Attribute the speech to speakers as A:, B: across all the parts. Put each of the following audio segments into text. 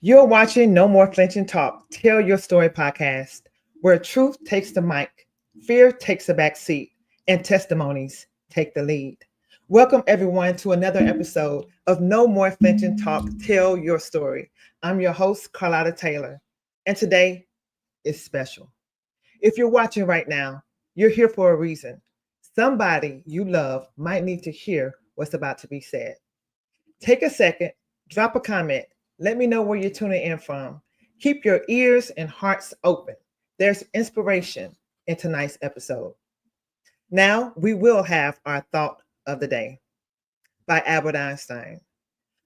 A: You're watching No More Flinching Talk, Tell Your Story podcast, where truth takes the mic, fear takes a back seat, and testimonies take the lead. Welcome, everyone, to another episode of No More Flinching Talk, Tell Your Story. I'm your host, Carlotta Taylor, and today is special. If you're watching right now, you're here for a reason. Somebody you love might need to hear what's about to be said. Take a second, drop a comment. Let me know where you're tuning in from. Keep your ears and hearts open. There's inspiration in tonight's episode. Now, we will have our thought of the day by Albert Einstein.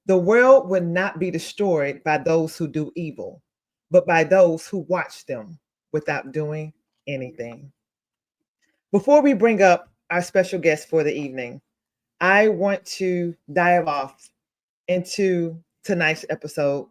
A: The world will not be destroyed by those who do evil, but by those who watch them without doing anything. Before we bring up our special guest for the evening, I want to dive off into tonight's episode.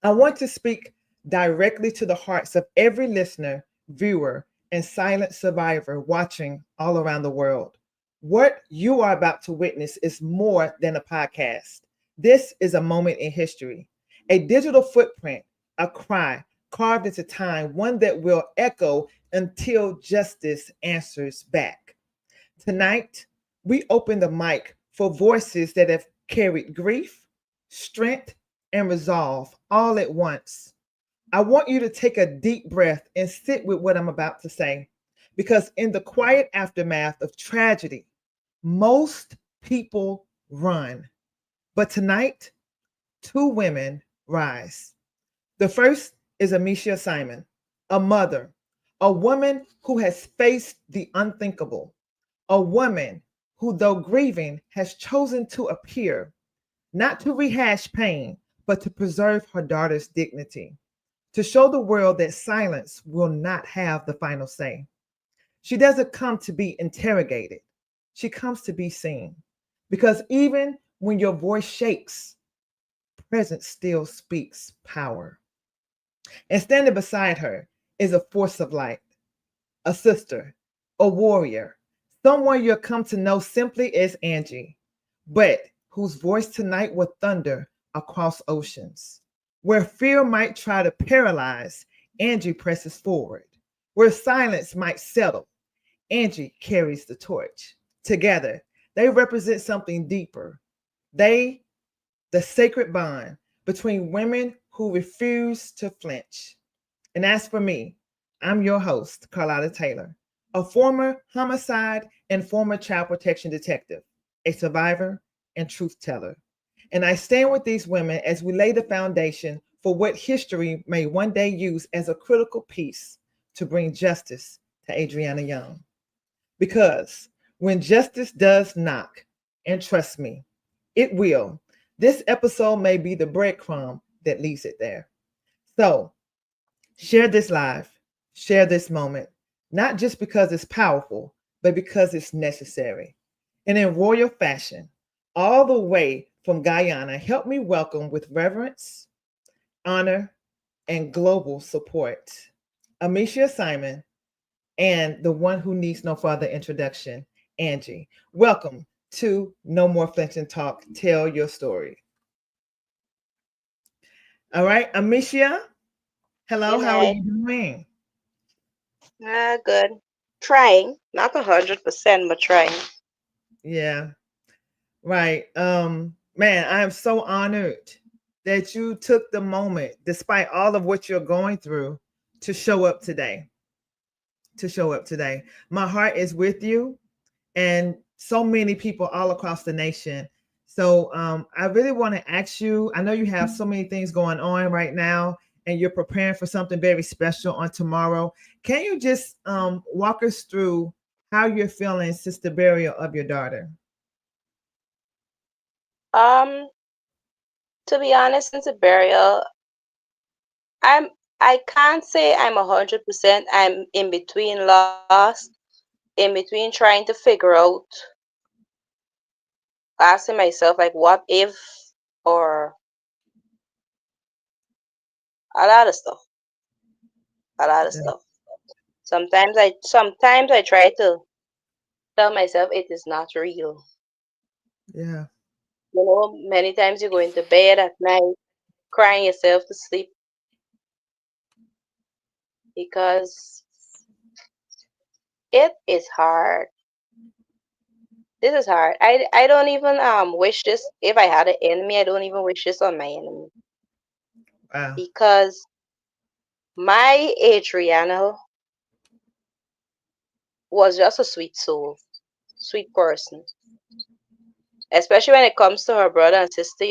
A: I want to speak directly to the hearts of every listener, viewer, and silent survivor watching all around the world. What you are about to witness is more than a podcast. This is a moment in history, a digital footprint, a cry carved into time, one that will echo until justice answers back. Tonight, we open the mic for voices that have carried grief, strength, and resolve all at once. I want you to take a deep breath and sit with what I'm about to say, because in the quiet aftermath of tragedy, most people run. But tonight, two women rise. The first is Amecia Simon, a mother, a woman who has faced the unthinkable, a woman who, though grieving, has chosen to appear, not to rehash pain, but to preserve her daughter's dignity, to show the world that silence will not have the final say. She doesn't come to be interrogated, she comes to be seen. Because even when your voice shakes, presence still speaks power. And standing beside her is a force of light, a sister, a warrior, someone you'll come to know simply as Angie, but whose voice tonight will thunder across oceans. Where fear might try to paralyze, Angie presses forward. Where silence might settle, Angie carries the torch. Together, they represent something deeper. They, the sacred bond between women who refuse to flinch. And as for me, I'm your host, Carlotta Taylor, a former homicide and former child protection detective, a survivor and truth teller. And I stand with these women as we lay the foundation for what history may one day use as a critical piece to bring justice to Adriana Younge. Because when justice does knock, and trust me, it will, this episode may be the breadcrumb that leads it there. So share this live, share this moment, not just because it's powerful, but because it's necessary. And in royal fashion, all the way from Guyana, help me welcome with reverence, honor, and global support, Amecia Simon, and the one who needs no further introduction, Angie. Welcome to No More Flinching Talk, Tell Your Story. All right, Amecia, hello,
B: Good
A: how are
B: night.
A: you doing?
B: Good. Trying. Not 100%, but trying.
A: Yeah, right. Man, I am so honored that you took the moment, despite all of what you're going through, to show up today. To show up today. My heart is with you and so many people all across the nation. So I really want to ask you, I know you have so many things going on right now and you're preparing for something very special on tomorrow. Can you just walk us through how you're feeling since the burial of your daughter?
B: Um, to be honest, since the burial, I'm I can't say I'm 100%. I'm in between lost, in between trying to figure out, asking myself like what if or a lot of stuff. A lot of
A: Yeah.
B: stuff. Sometimes I try to tell myself it is not real.
A: Yeah.
B: Many times you go into bed at night crying yourself to sleep because it is hard. This is hard. I don't even wish this if I had an enemy. I don't even wish this on my enemy
A: Wow.
B: because my Adriana was just a sweet soul, sweet person. Especially when it comes to her brother and sister,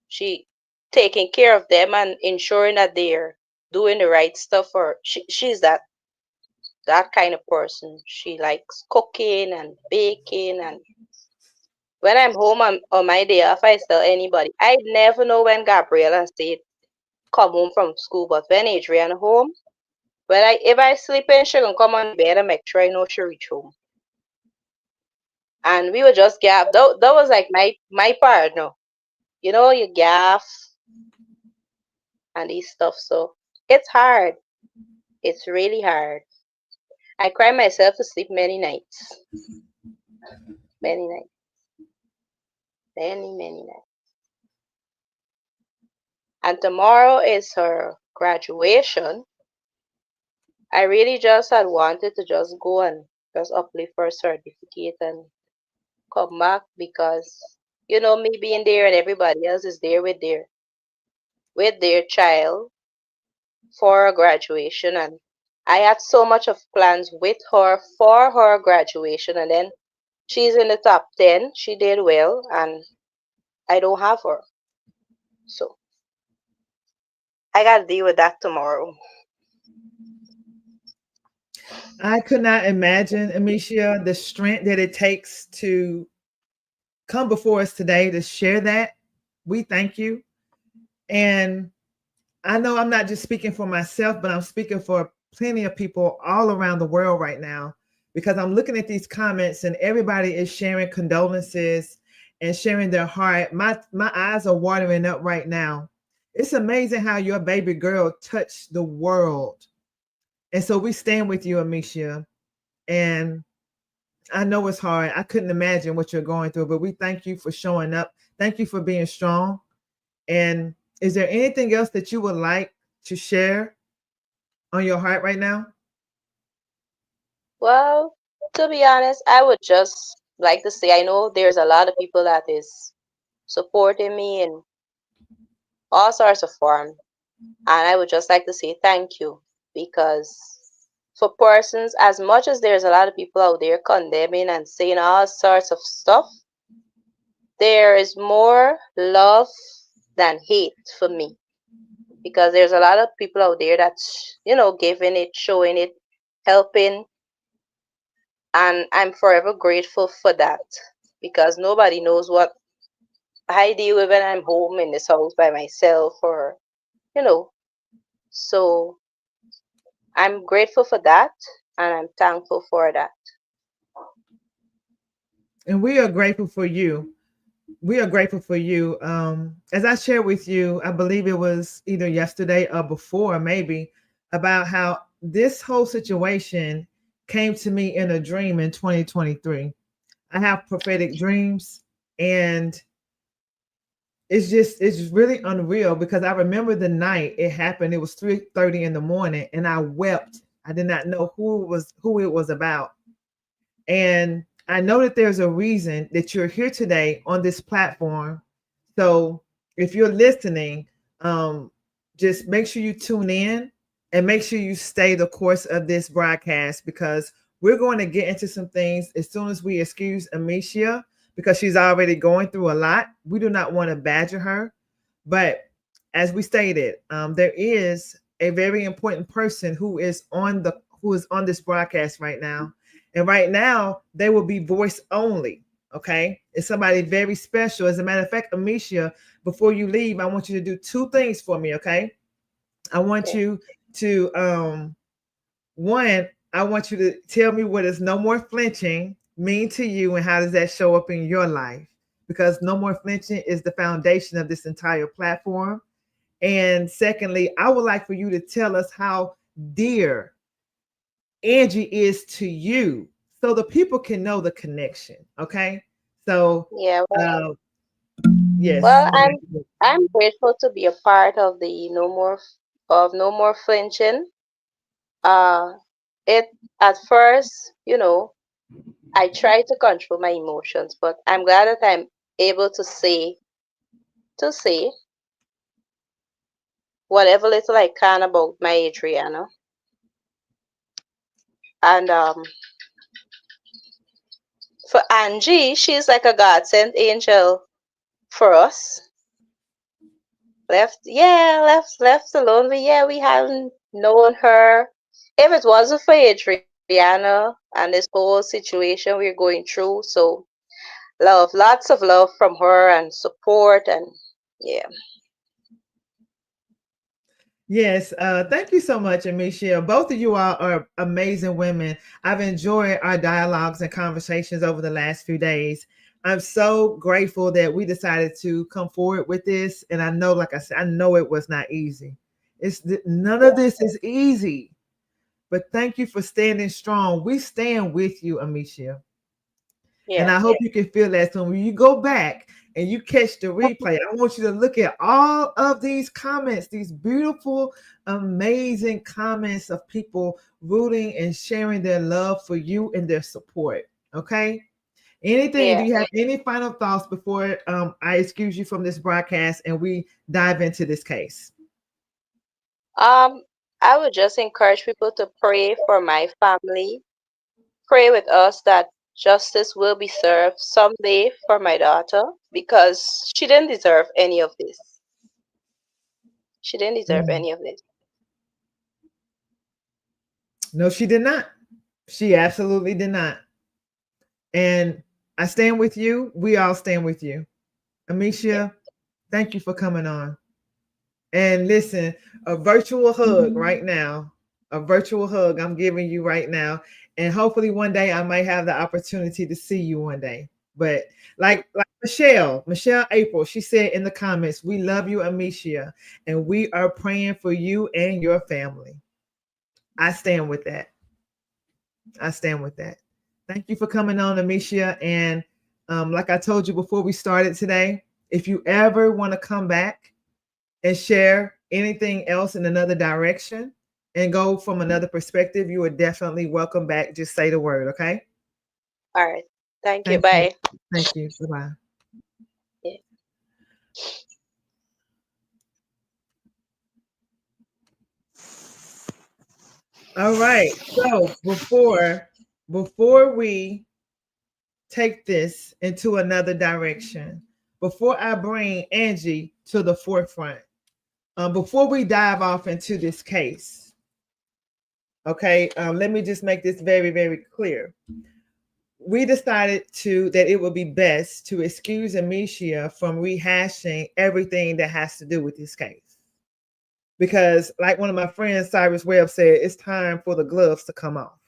B: she taking care of them and ensuring that they're doing the right stuff for she's that kind of person. She likes cooking and baking, and when I'm home on my day off, I tell anybody. I never know when Gabriella and Steve come home from school, but when Adriana home, when I if I sleep in, she gonna come on the bed and make sure I know she reach home. And we would just gap. That was like my part, no. You gaff and these stuff. So it's hard. It's really hard. I cry myself to sleep many nights. Many nights. Many, many nights. And tomorrow is her graduation. I really just had wanted to just go and just uplift her certificate and come back because me being there and everybody else is there with their child for her graduation, and I had so much of plans with her for her graduation, and then she's in the top 10. She did well, and I don't have her. So I got to deal with that tomorrow.
A: I could not imagine, Amecia, the strength that it takes to come before us today to share that. We thank you. And I know I'm not just speaking for myself, but I'm speaking for plenty of people all around the world right now because I'm looking at these comments and everybody is sharing condolences and sharing their heart. My eyes are watering up right now. It's amazing how your baby girl touched the world. And so we stand with you, Amecia. And I know it's hard. I couldn't imagine what you're going through, but we thank you for showing up. Thank you for being strong. And is there anything else that you would like to share on your heart right now?
B: Well, to be honest, I would just like to say I know there's a lot of people that is supporting me in all sorts of form, and I would just like to say thank you because for persons, as much as there's a lot of people out there condemning and saying all sorts of stuff, there is more love than hate for me because there's a lot of people out there that's giving it, showing it, helping, and I'm forever grateful for that because nobody knows what I deal with when I'm home in this house by myself, or you know so I'm grateful for that, and I'm thankful for that.
A: And we are grateful for you. We are grateful for you. As I shared with you, I believe it was either yesterday or before, maybe, about how this whole situation came to me in a dream in 2023. I have prophetic dreams, and it's really unreal because I remember the night it happened. It was 3:30 in the morning, and I wept. I did not know who it was about. And I know that there's a reason that you're here today on this platform. So if you're listening, just make sure you tune in and make sure you stay the course of this broadcast because we're going to get into some things as soon as we excuse Amecia because she's already going through a lot. We do not want to badger her. But as we stated, there is a very important person who is on this broadcast right now, and right now they will be voice only. Okay, it's somebody very special. As a matter of fact, Amecia, before you leave, I want you to do two things for me. Okay, I want
B: Okay.
A: you to one, I want you to tell me what is no more flinching mean to you and how does that show up in your life? Because no more flinching is the foundation of this entire platform. And secondly, I would like for you to tell us how dear Angie is to you so the people can know the connection. Okay. So,
B: Yeah, well,
A: uh, Yes.
B: Well, I'm grateful to be a part of the No More Flinching. Uh, it at first, I try to control my emotions, but I'm glad that I'm able to say whatever little I can about my Adriana. And for Angie, she's like a God sent angel for us. Left alone. We haven't known her. If it wasn't for Adriana and this whole situation we're going through, so lots of love from her and support and yeah.
A: Yes, thank you so much, Amecia. Both of you all are amazing women. I've enjoyed our dialogues and conversations over the last few days. I'm so grateful that we decided to come forward with this. And I know, like I said, I know it was not easy. None of this is easy, but thank you for standing strong. We stand with you, Amecia. And
B: Yeah.
A: I hope you can feel that. So when you go back and you catch the replay, I want you to look at all of these comments, these beautiful, amazing comments of people rooting and sharing their love for you and their support. Okay. Anything, do
B: Yeah.
A: you have any final thoughts before I excuse you from this broadcast and we dive into this case?
B: Um, I would just encourage people to pray for my family. Pray with us that justice will be served someday for my daughter because she didn't deserve any of this. She didn't deserve
A: Mm.
B: any of this.
A: No, she did not. She absolutely did not. And I stand with you. We all stand with you.
B: Yeah.
A: Amecia, thank you for coming on. And listen, a virtual hug right now, a virtual hug I'm giving you right now. And hopefully one day I might have the opportunity to see you one day. But like Michelle April, she said in the comments, we love you, Amecia, and we are praying for you and your family. I stand with that. I stand with that. Thank you for coming on, Amecia. And like I told you before we started today, if you ever want to come back and share anything else in another direction and go from another perspective, you are definitely welcome back. Just say the word, okay?
B: All right. Thank you.
A: Thank you.
B: Bye.
A: Thank you. Bye-bye.
B: Yeah.
A: All right. So before we take this into another direction, before I bring Angie to the forefront, before we dive off into this case, okay, let me just make this very, very clear. We decided that it would be best to excuse Amecia from rehashing everything that has to do with this case. Because, like one of my friends, Cyrus Webb, said, it's time for the gloves to come off.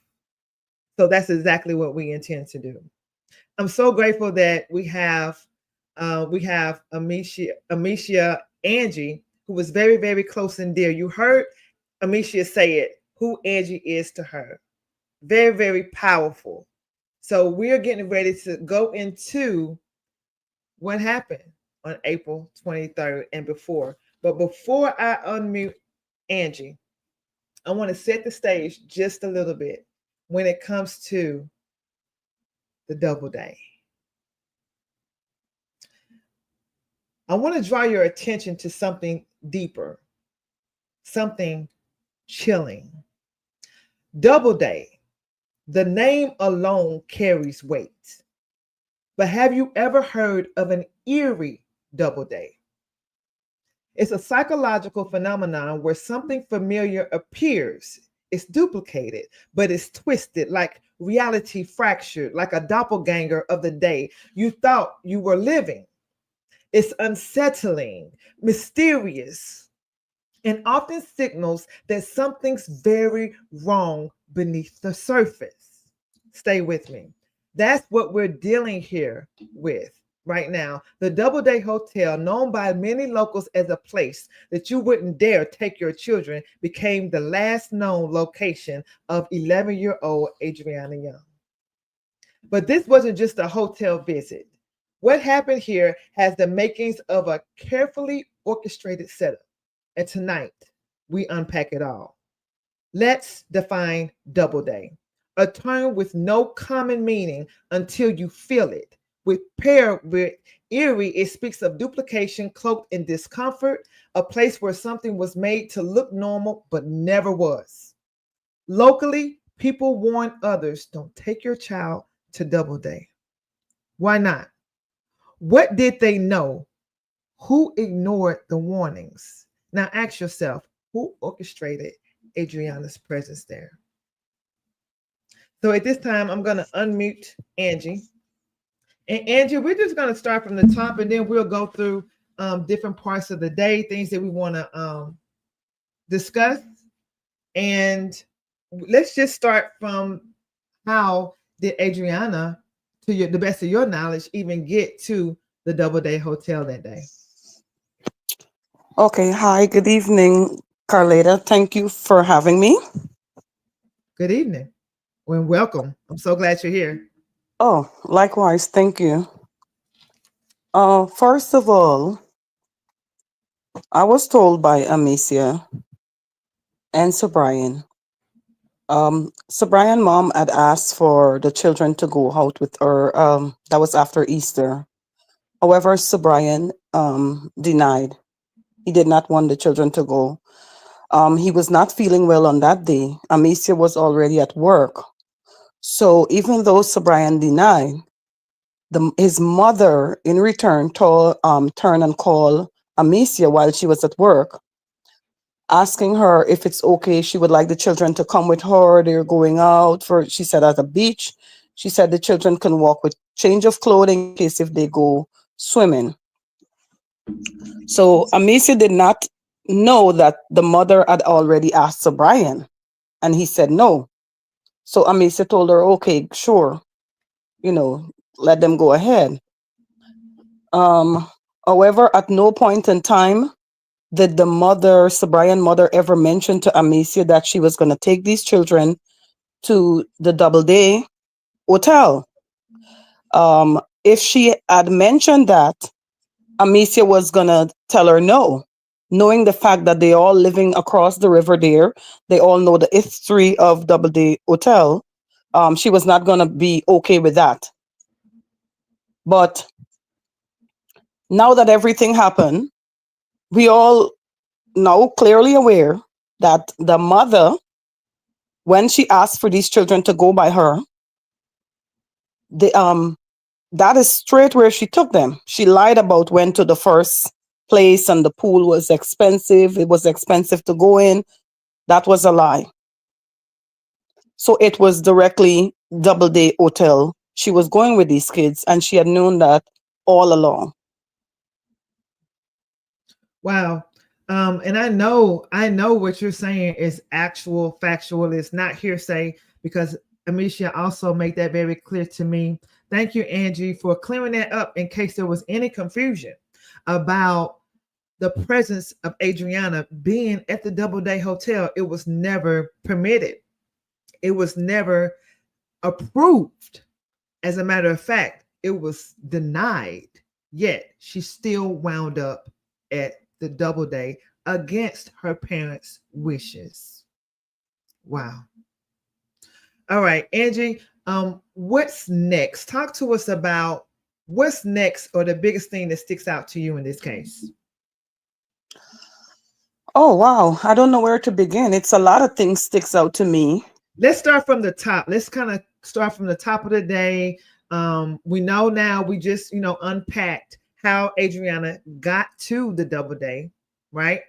A: So that's exactly what we intend to do. I'm so grateful that we have Amecia Angie, who was very, very close and dear. You heard Amecia say it, who Angie is to her. Very, very powerful. So we're getting ready to go into what happened on April 23rd and before. But before I unmute Angie, I want to set the stage just a little bit when it comes to the double day. I want to draw your attention to something deeper, something chilling. Double day, the name alone carries weight. But have you ever heard of an eerie double day? It's a psychological phenomenon where something familiar appears. It's duplicated, but it's twisted, like reality fractured, like a doppelganger of the day you thought you were living. It's unsettling, mysterious, and often signals that something's very wrong beneath the surface. Stay with me. That's what we're dealing here with right now. The Doubleday Hotel, known by many locals as a place that you wouldn't dare take your children, became the last known location of 11-year-old Adriana Younge. But this wasn't just a hotel visit. What happened here has the makings of a carefully orchestrated setup. And tonight, we unpack it all. Let's define double day, a term with no common meaning until you feel it. With paired with eerie, it speaks of duplication cloaked in discomfort, a place where something was made to look normal but never was. Locally, people warn others don't take your child to double day. Why not? What did they know? Who ignored the warnings? Now ask yourself, who orchestrated Adriana's presence there? So at this time, I'm going to unmute Angie. And Angie, we're just going to start from the top and then we'll go through different parts of the day, things that we want to discuss. And let's just start from how did Adriana, the best of your knowledge, even get to the Doubleday Hotel that day?
C: Okay, hi, good evening, Carleta. Thank you for having me.
A: Good evening and welcome. I'm so glad you're here.
C: Oh, likewise, thank you. First of all, I was told by Amecia and Sir Brian. Sir Brian mom had asked for the children to go out with her. That was after Easter. However, Sir Brian denied. He did not want the children to go. He was not feeling well on that day. Amecia was already at work. So even though Sir Brian denied, his mother in return turned and called Amecia while she was at work, asking her if it's okay. She would like the children to come with her. They're going out for, she said, at a beach. She said the children can walk with change of clothing in case if they go swimming. So Amecia did not know that the mother had already asked Sir Brian, and he said no. So Amecia told her, okay, sure, you know, let them go ahead. Um, However, at no point in time did the mother, Sir Brian mother, ever mention to Amecia that she was going to take these children to the Doubleday Hotel. If she had mentioned that, Amecia was going to tell her no, knowing the fact that they all living across the river there. They all know the history of Doubleday Hotel. She was not going to be okay with that. But now that everything happened, we all now clearly aware that the mother, when she asked for these children to go by her, the that is straight where she took them. She lied about when to the first place and the pool was expensive. It was expensive to go in. That was a lie. So it was directly Doubleday Hotel. She was going with these kids and she had known that all along.
A: Wow. And I know what you're saying is actual factual. It's not hearsay because Amecia also made that very clear to me. Thank you, Angie, for clearing that up in case there was any confusion about the presence of Adriana being at the Doubleday Hotel. It was never permitted. It was never approved. As a matter of fact, it was denied. Yet she still wound up at the Doubleday against her parents' wishes. Wow. All right, Angie, what's next? Talk to us about what's next or the biggest thing that sticks out to you in this case.
C: Oh wow, I don't know where to begin. It's a lot of things sticks out to me.
A: Let's start from the top. Let's kind of start from the top of the day. We know now we just, unpacked how Adriana got to the Doubleday, right?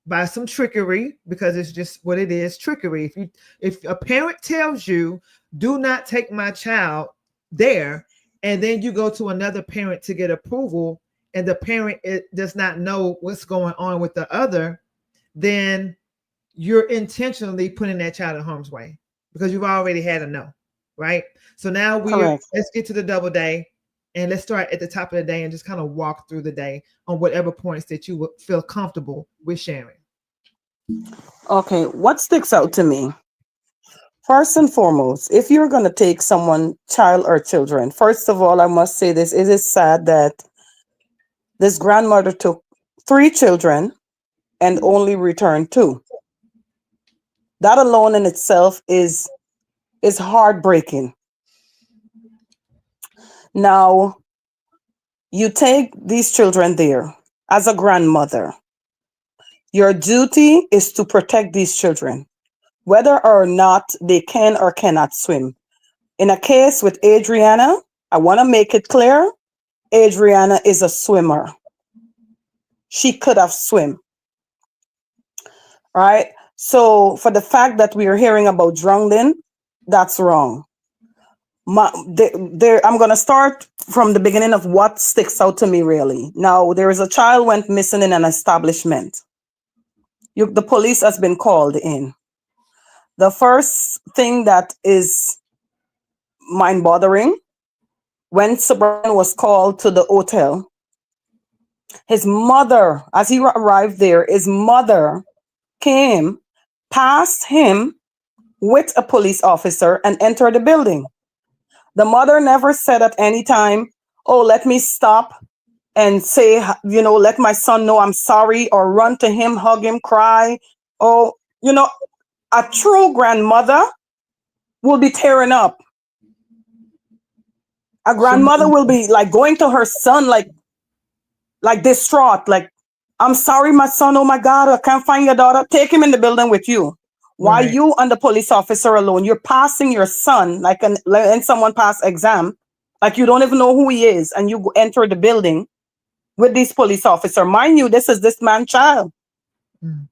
A: By some trickery, because it's just what it is, trickery. If a parent tells you, do not take my child there, and then you go to another parent to get approval, and the parent does not know what's going on with the other, then you're intentionally putting that child in harm's way because you've already had a no, right? So now
C: Correct.
A: let's get to the Doubleday and let's start at the top of the day and just kind of walk through the day on whatever points that you would feel comfortable with sharing.
C: Okay, what sticks out to me? First and foremost, if you're going to take someone, child or children, first of all, I must say this: it is sad that this grandmother took three children and only returned two. That alone in itself is heartbreaking. Now, you take these children there as a grandmother. Your duty is to protect these children, whether or not they can or cannot swim. In a case with Adriana, I want to make it clear, Adriana is a swimmer. She could have swim, right? So for the fact that we are hearing about drowning, that's wrong. I'm going to start from the beginning of what sticks out to me really. Now, there is a child went missing in an establishment. The police has been called in. The first thing that is mind bothering, when Sabrina was called to the hotel, his mother, as he arrived there, his mother came past him with a police officer and entered the building. The mother never said at any time, oh, let me stop and say, let my son know I'm sorry, or run to him, hug him, cry. Oh, a true grandmother will be tearing up. A grandmother will be like going to her son, like distraught, like, I'm sorry, my son. Oh my God, I can't find your daughter. Take him in the building with you. Why you and the police officer alone? You're passing your son like when someone pass exam, like you don't even know who he is, and you enter the building with this police officer. Mind you, this is this man's child. Mm.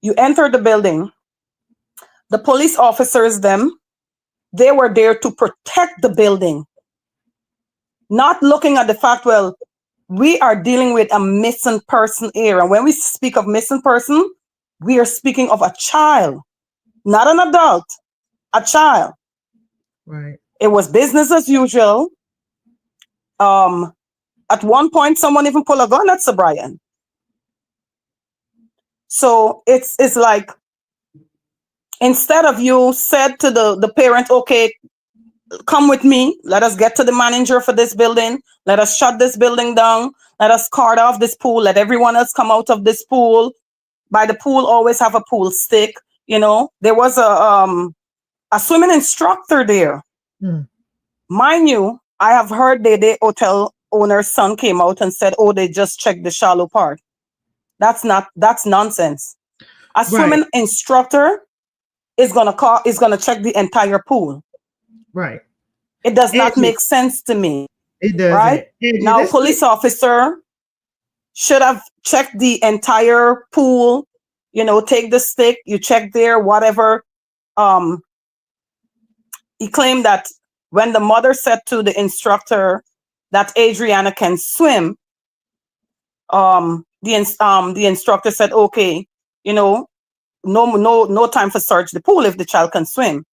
C: You enter the building. The police officers, they were there to protect the building, not looking at the fact, well, we are dealing with a missing person here. And when we speak of missing person, we are speaking of a child, not an adult, a child.
A: Right.
C: It was business as usual. At one point, someone even pulled a gun at Sir Brian. So it's like, instead of you said to the parent, okay, come with me, let us get to the manager for this building, let us shut this building down, let us cart off this pool, let everyone else come out of this pool. By the pool, always have a pool stick. There was a swimming instructor there. Mind you, I have heard the hotel owner's son came out and said, oh, they just checked the shallow part. That's nonsense. A swimming instructor is gonna check the entire pool.
A: Right.
C: It does not make sense to me.
A: It doesn't.
C: Right? Now, police officer should have checked the entire pool. Take the stick, you check there, whatever. He claimed that when the mother said to the instructor that Adriana can swim, the instructor said, okay, no time for search the pool if the child can swim.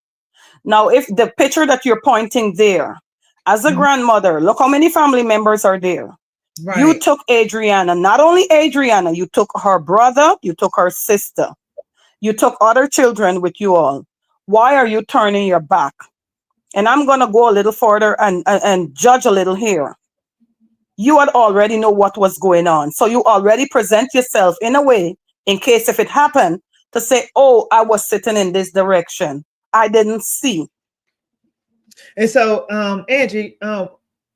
C: Now, if the picture that you're pointing there, as a grandmother, look how many family members are there. Right. You took Adriana, not only Adriana, you took her brother, you took her sister, you took other children with you all. Why are you turning your back? And I'm going to go a little further and judge a little here. You had already know what was going on. So you already present yourself in a way, in case if it happened, to say, oh, I was sitting in this direction. I didn't see.
A: And so, Angie,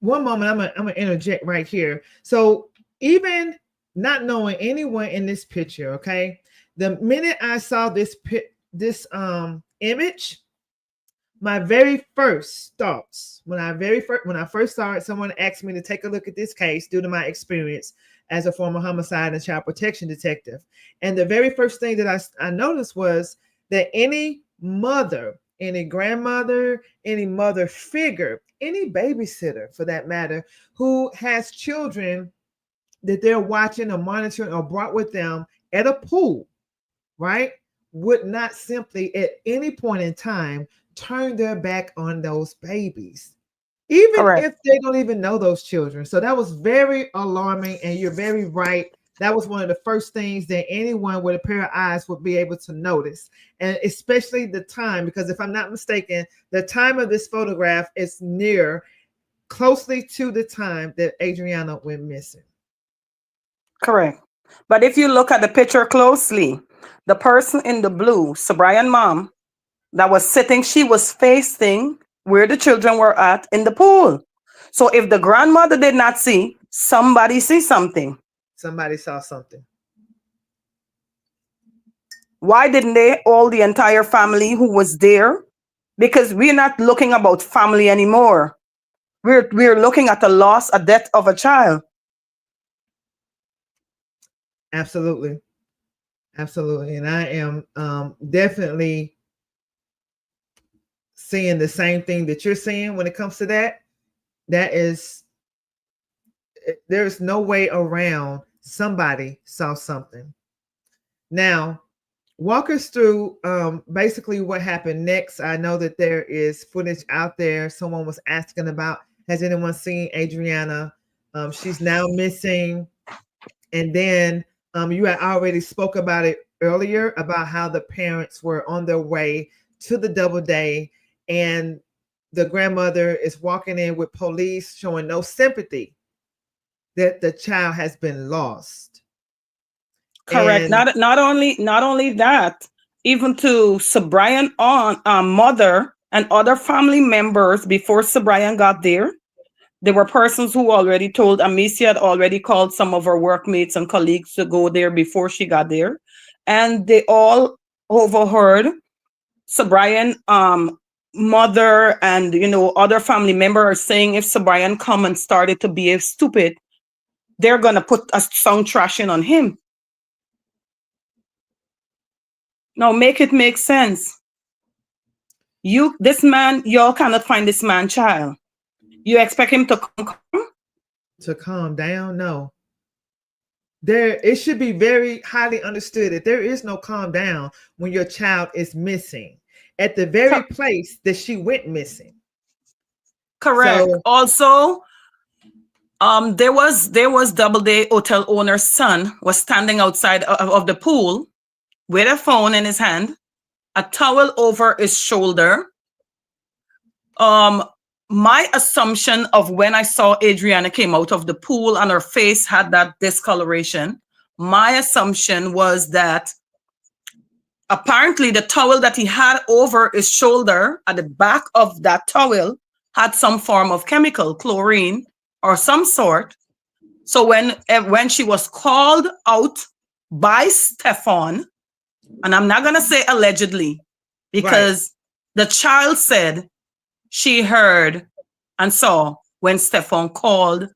A: one moment, I'm gonna interject right here. So even not knowing anyone in this picture, okay, the minute I saw this image, my very first thoughts when I first saw it, someone asked me to take a look at this case due to my experience as a former homicide and child protection detective, and the very first thing that I noticed was that any mother, any grandmother, any mother figure, any babysitter for that matter, who has children that they're watching or monitoring or brought with them at a pool, right, would not simply at any point in time turn their back on those babies, even if they don't even know those children. So that was very alarming, and you're very right That was one of the first things that anyone with a pair of eyes would be able to notice. And especially the time, because if I'm not mistaken, the time of this photograph is near closely to the time that Adriana went missing.
C: Correct. But if you look at the picture closely, the person in the blue, Sobrian mom, that was sitting, she was facing where the children were at in the pool. So if the grandmother did not see, somebody see something.
A: Somebody saw something.
C: Why didn't they, all the entire family who was there? Because we're not looking about family anymore. We're looking at the loss, a death of a child.
A: Absolutely. Absolutely. And I am definitely seeing the same thing that you're seeing when it comes to that. That is, there's no way around somebody saw something. Now, walk us through basically what happened next. I know that there is footage out there. Someone was asking about, has anyone seen Adriana? She's now missing. And then you had already spoke about it earlier about how the parents were on their way to the Doubleday, and the grandmother is walking in with police showing no sympathy that the child has been lost.
C: Correct.
A: And
C: Not only that, even to Sobrian aunt, mother and other family members before Sobrian got there. There were persons who already told Amecia had already called some of her workmates and colleagues to go there before she got there. And they all overheard Sobrian mother and other family members saying if Sobrian come and started to behave stupid, they're gonna put a sound trashing on him. Now make it make sense. Y'all cannot find this man child. You expect him to come?
A: to calm down, no. There, it should be very highly understood that there is no calm down when your child is missing at the very place that she went missing.
C: Correct.
A: So,
C: Also, there was Doubleday hotel owner's son was standing outside of the pool with a phone in his hand, a towel over his shoulder. My assumption of when I saw Adriana came out of the pool and her face had that discoloration, my assumption was that apparently the towel that he had over his shoulder, at the back of that towel, had some form of chemical, chlorine or some sort. So when she was called out by Stefan, and I'm not going to say allegedly, because the child said she heard and saw when Stefan called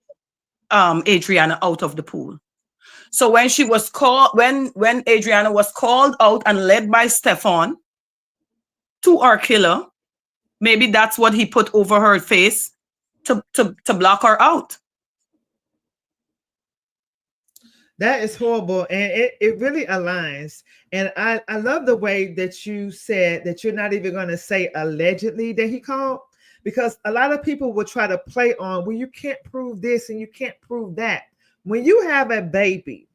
C: Adriana out of the pool. So when she was called, when Adriana was called out and led by Stefan to our killer, maybe that's what he put over her face to block her out.
A: that is horrible. And it really aligns. And I love the way that you said that you're not even going to say allegedly that he called, because a lot of people will try to play on, well, you can't prove this and you can't prove that. When you have a baby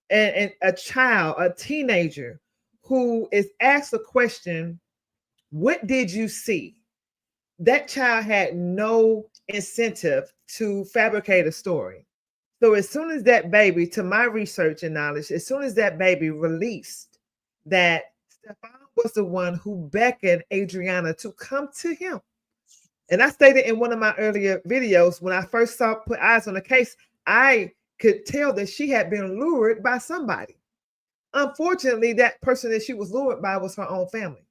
A: and a child, a teenager who is asked a question, what did you see? That child had no incentive to fabricate a story. So as soon as that baby, to my research and knowledge, as soon as that baby released that Stefan was the one who beckoned Adriana to come to him. And I stated in one of my earlier videos, when I first put eyes on the case, I could tell that she had been lured by somebody. Unfortunately, that person that she was lured by was her own family.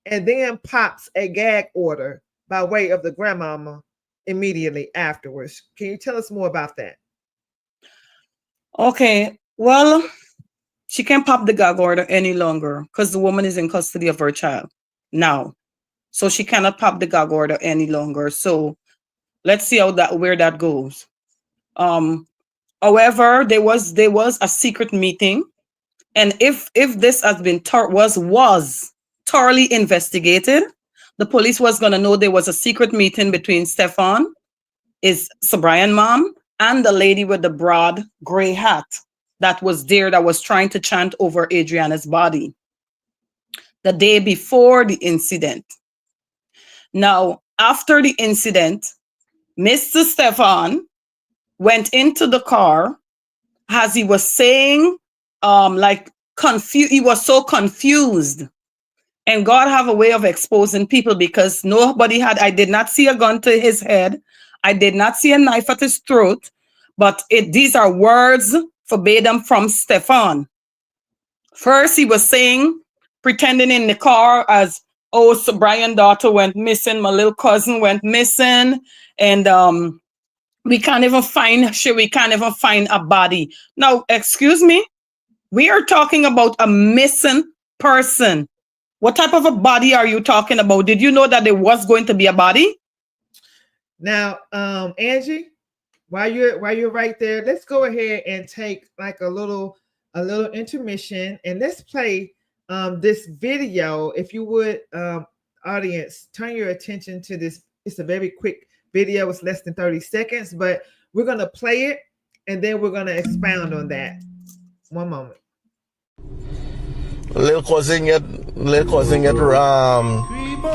A: And then pops a gag order by way of the grandmama immediately afterwards. Can you tell us more about that?
C: Okay, well, she can't pop the gag order any longer because the woman is in custody of her child now. So she cannot pop the gag order any longer. So let's see where that goes. However, there was a secret meeting, and if this has been was thoroughly investigated, the police was gonna know there was a secret meeting between Stefan, his Sobrian mom, and the lady with the broad gray hat. that was there that was trying to chant over Adriana's body the day before the incident. Now, after the incident, Mr. Stefan went into the car as he was saying, like confused. He was so confused. And God have a way of exposing people because I did not see a gun to his head. I did not see a knife at his throat, but these are words verbatim from Stefan. First, he was saying, pretending in the car as, oh, so Brian's daughter went missing, my little cousin went missing, and we can't even find a body. Now, excuse me, we are talking about a missing person. What type of a body are you talking about? Did you know that there was going to be a body?
A: Now, Angie, while you're right there, let's go ahead and take like a little intermission, and let's play this video. If you would, audience, turn your attention to this. It's a very quick video. It's less than 30 seconds, but we're gonna play it and then we're gonna expound on that. One moment.
D: Little cousin get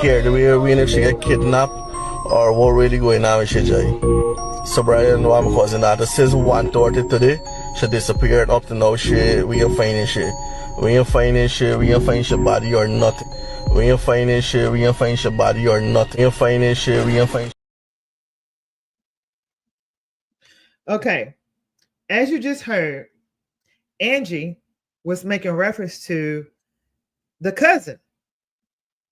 D: carried away. We know if she get kidnapped or what really going on with she, Jay. So Brian, my cousin, that says 1:30 today. She disappeared. Up to now, we ain't finding she. We ain't finding she body or nothing. We ain't finding she body or nothing. We ain't finding she.
A: Okay, as you just heard, Angie was making reference to the cousin,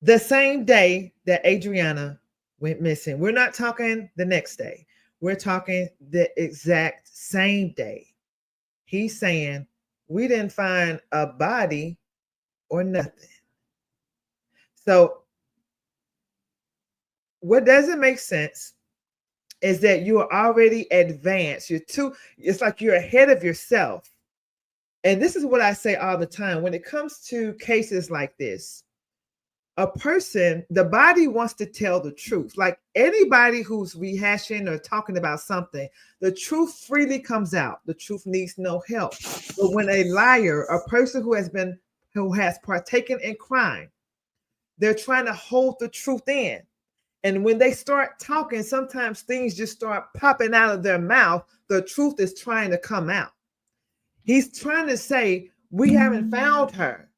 A: the same day that Adriana went missing. We're not talking the next day. We're talking the exact same day. He's saying we didn't find a body or nothing. So what doesn't make sense is that you are already advanced. It's like you're ahead of yourself. And this is what I say all the time. When it comes to cases like this, a person, the body wants to tell the truth. Like anybody who's rehashing or talking about something, the truth freely comes out. The truth needs no help. But when a liar, a person who has partaken in crime, they're trying to hold the truth in. And when they start talking, sometimes things just start popping out of their mouth. The truth is trying to come out. He's trying to say, we haven't found her,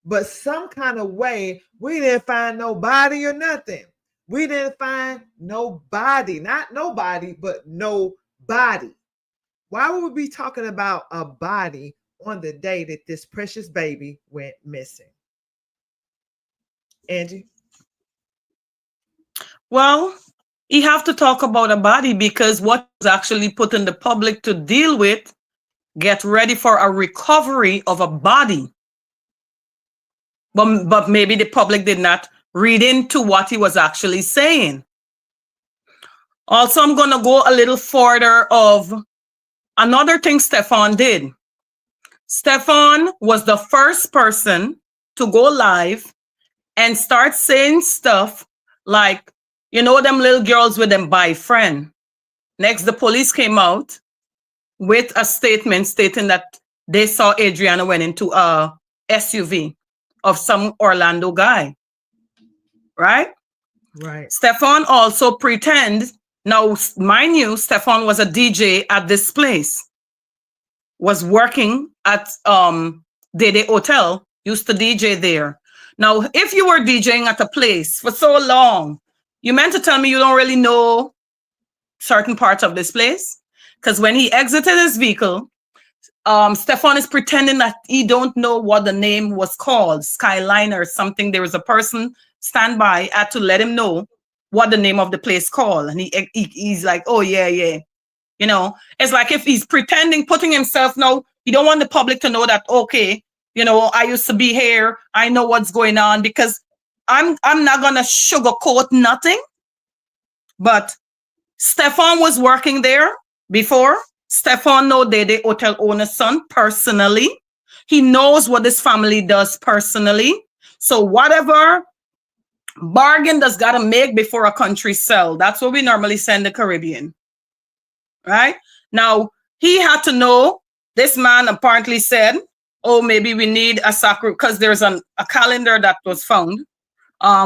A: but some kind of way, we didn't find no body or nothing. We didn't find nobody, not nobody, but no body. Why would we be talking about a body on the day that this precious baby went missing? Angie?
C: Well, you have to talk about a body because what is actually put in the public to deal with, get ready for a recovery of a body. But maybe the public did not read into what he was actually saying. Also, I'm going to go a little further of another thing Stefan did. Stefan was the first person to go live and start saying stuff like, you know, them little girls with them boyfriend. Next, the police came out with a statement stating that they saw Adriana went into a SUV of some Orlando guy. Right?
A: Right.
C: Stefan also pretend. Now, mind you, Stefan was a DJ at this place. Was working at Dede Hotel, used to DJ there. Now, if you were DJing at a place for so long, you meant to tell me you don't really know certain parts of this place? Because when he exited his vehicle, Stefan is pretending that he don't know what the name was called, Skyline or something. There was a person standby, had to let him know what the name of the place called. And he's like, oh, yeah. You know, it's like if he's pretending, putting himself, no, he don't want the public to know that, okay, you know, I used to be here. I know what's going on, because I'm not going to sugarcoat nothing. But Stefan was working there before. Stefan know the hotel owner's son personally. He knows what this family does personally. So whatever bargain does got to make before a country sell. That's what we normally send the Caribbean. Right? Now, he had to know This man apparently said, oh, maybe we need a sacrifice, because there's a calendar that was found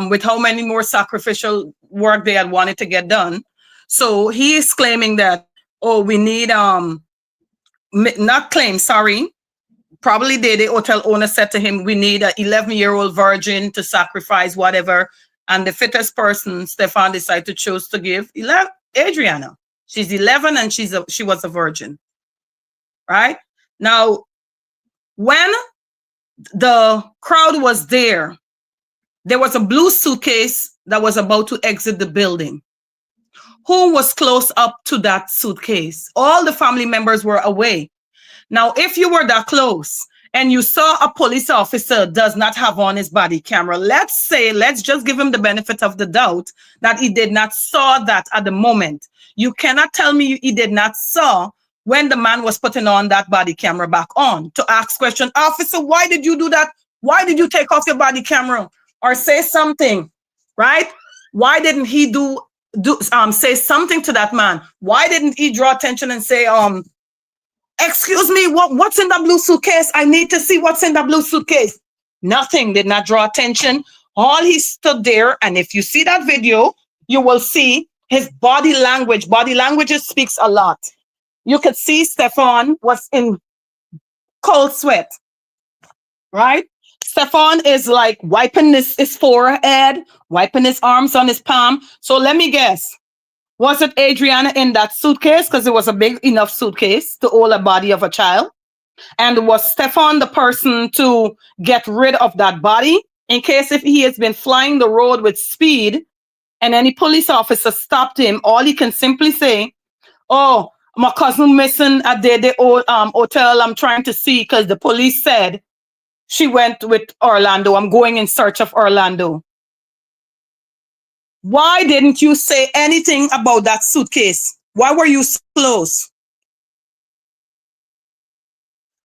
C: with how many more sacrificial work they had wanted to get done. So he is claiming that, oh, we need, not claim, sorry, probably the hotel owner said to him, we need an 11-year-old virgin to sacrifice whatever. And the fittest person, Stefan, decided to choose to give Adriana. She's 11 and she was a virgin, right? Now, when the crowd was there was a blue suitcase that was about to exit the building. Who was close up to that suitcase? All the family members were away. Now, if you were that close and you saw a police officer does not have on his body camera, let's just give him the benefit of the doubt that he did not saw that at the moment. You cannot tell me he did not saw when the man was putting on that body camera back on to ask question, officer, why did you do that? Why did you take off your body camera? Or say something, right? Why didn't he say something to that man? Why didn't he draw attention and say, excuse me, what's in the blue suitcase? I need to see what's in the blue suitcase. Nothing, did not draw attention. All he stood there, and if you see that video, you will see his body language. Body language speaks a lot. You could see Stefan was in cold sweat, right? Stefan is like wiping his forehead, wiping his arms on his palm. So let me guess. Was it Adriana in that suitcase? Because it was a big enough suitcase to hold a body of a child. And was Stefan the person to get rid of that body? In case if he has been flying the road with speed and any police officer stopped him, all he can simply say, oh, my cousin missing at the hotel I'm trying to see because the police said she went with Orlando. I'm going in search of Orlando. Why didn't you say anything about that suitcase? Why were you so close?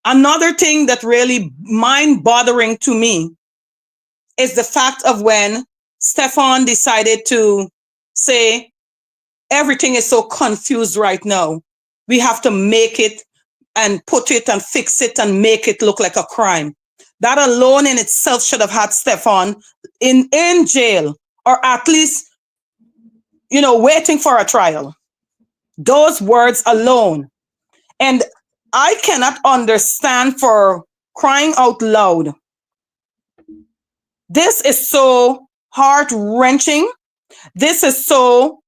C: Another thing that really mind-bothering to me is the fact of when Stefan decided to say, everything is so confused right now. We have to make it and put it and fix it and make it look like a crime. That alone in itself should have had Stefan in jail, or at least, waiting for a trial. Those words alone. And I cannot understand, for crying out loud. This is so heart-wrenching. This is so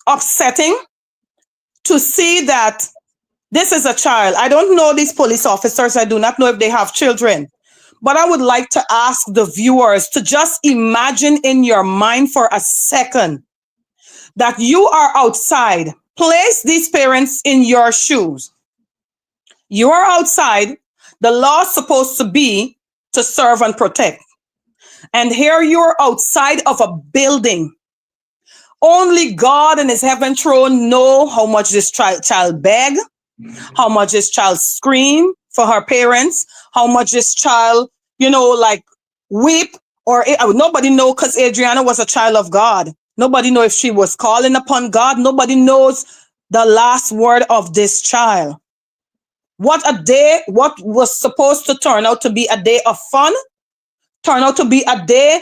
C: upsetting to see that this is a child. I don't know these police officers. I do not know if they have children. But I would like to ask the viewers to just imagine in your mind for a second that you are outside. Place these parents in your shoes. You are outside. The law is supposed to be to serve and protect. And here you're outside of a building. Only God and his heaven throne know how much this child begged, how much this child screamed for her parents, how much this child, weep, or nobody know, because Adriana was a child of God. Nobody know if she was calling upon God. Nobody knows the last word of this child. What was supposed to turn out to be a day of fun, turned out to be a day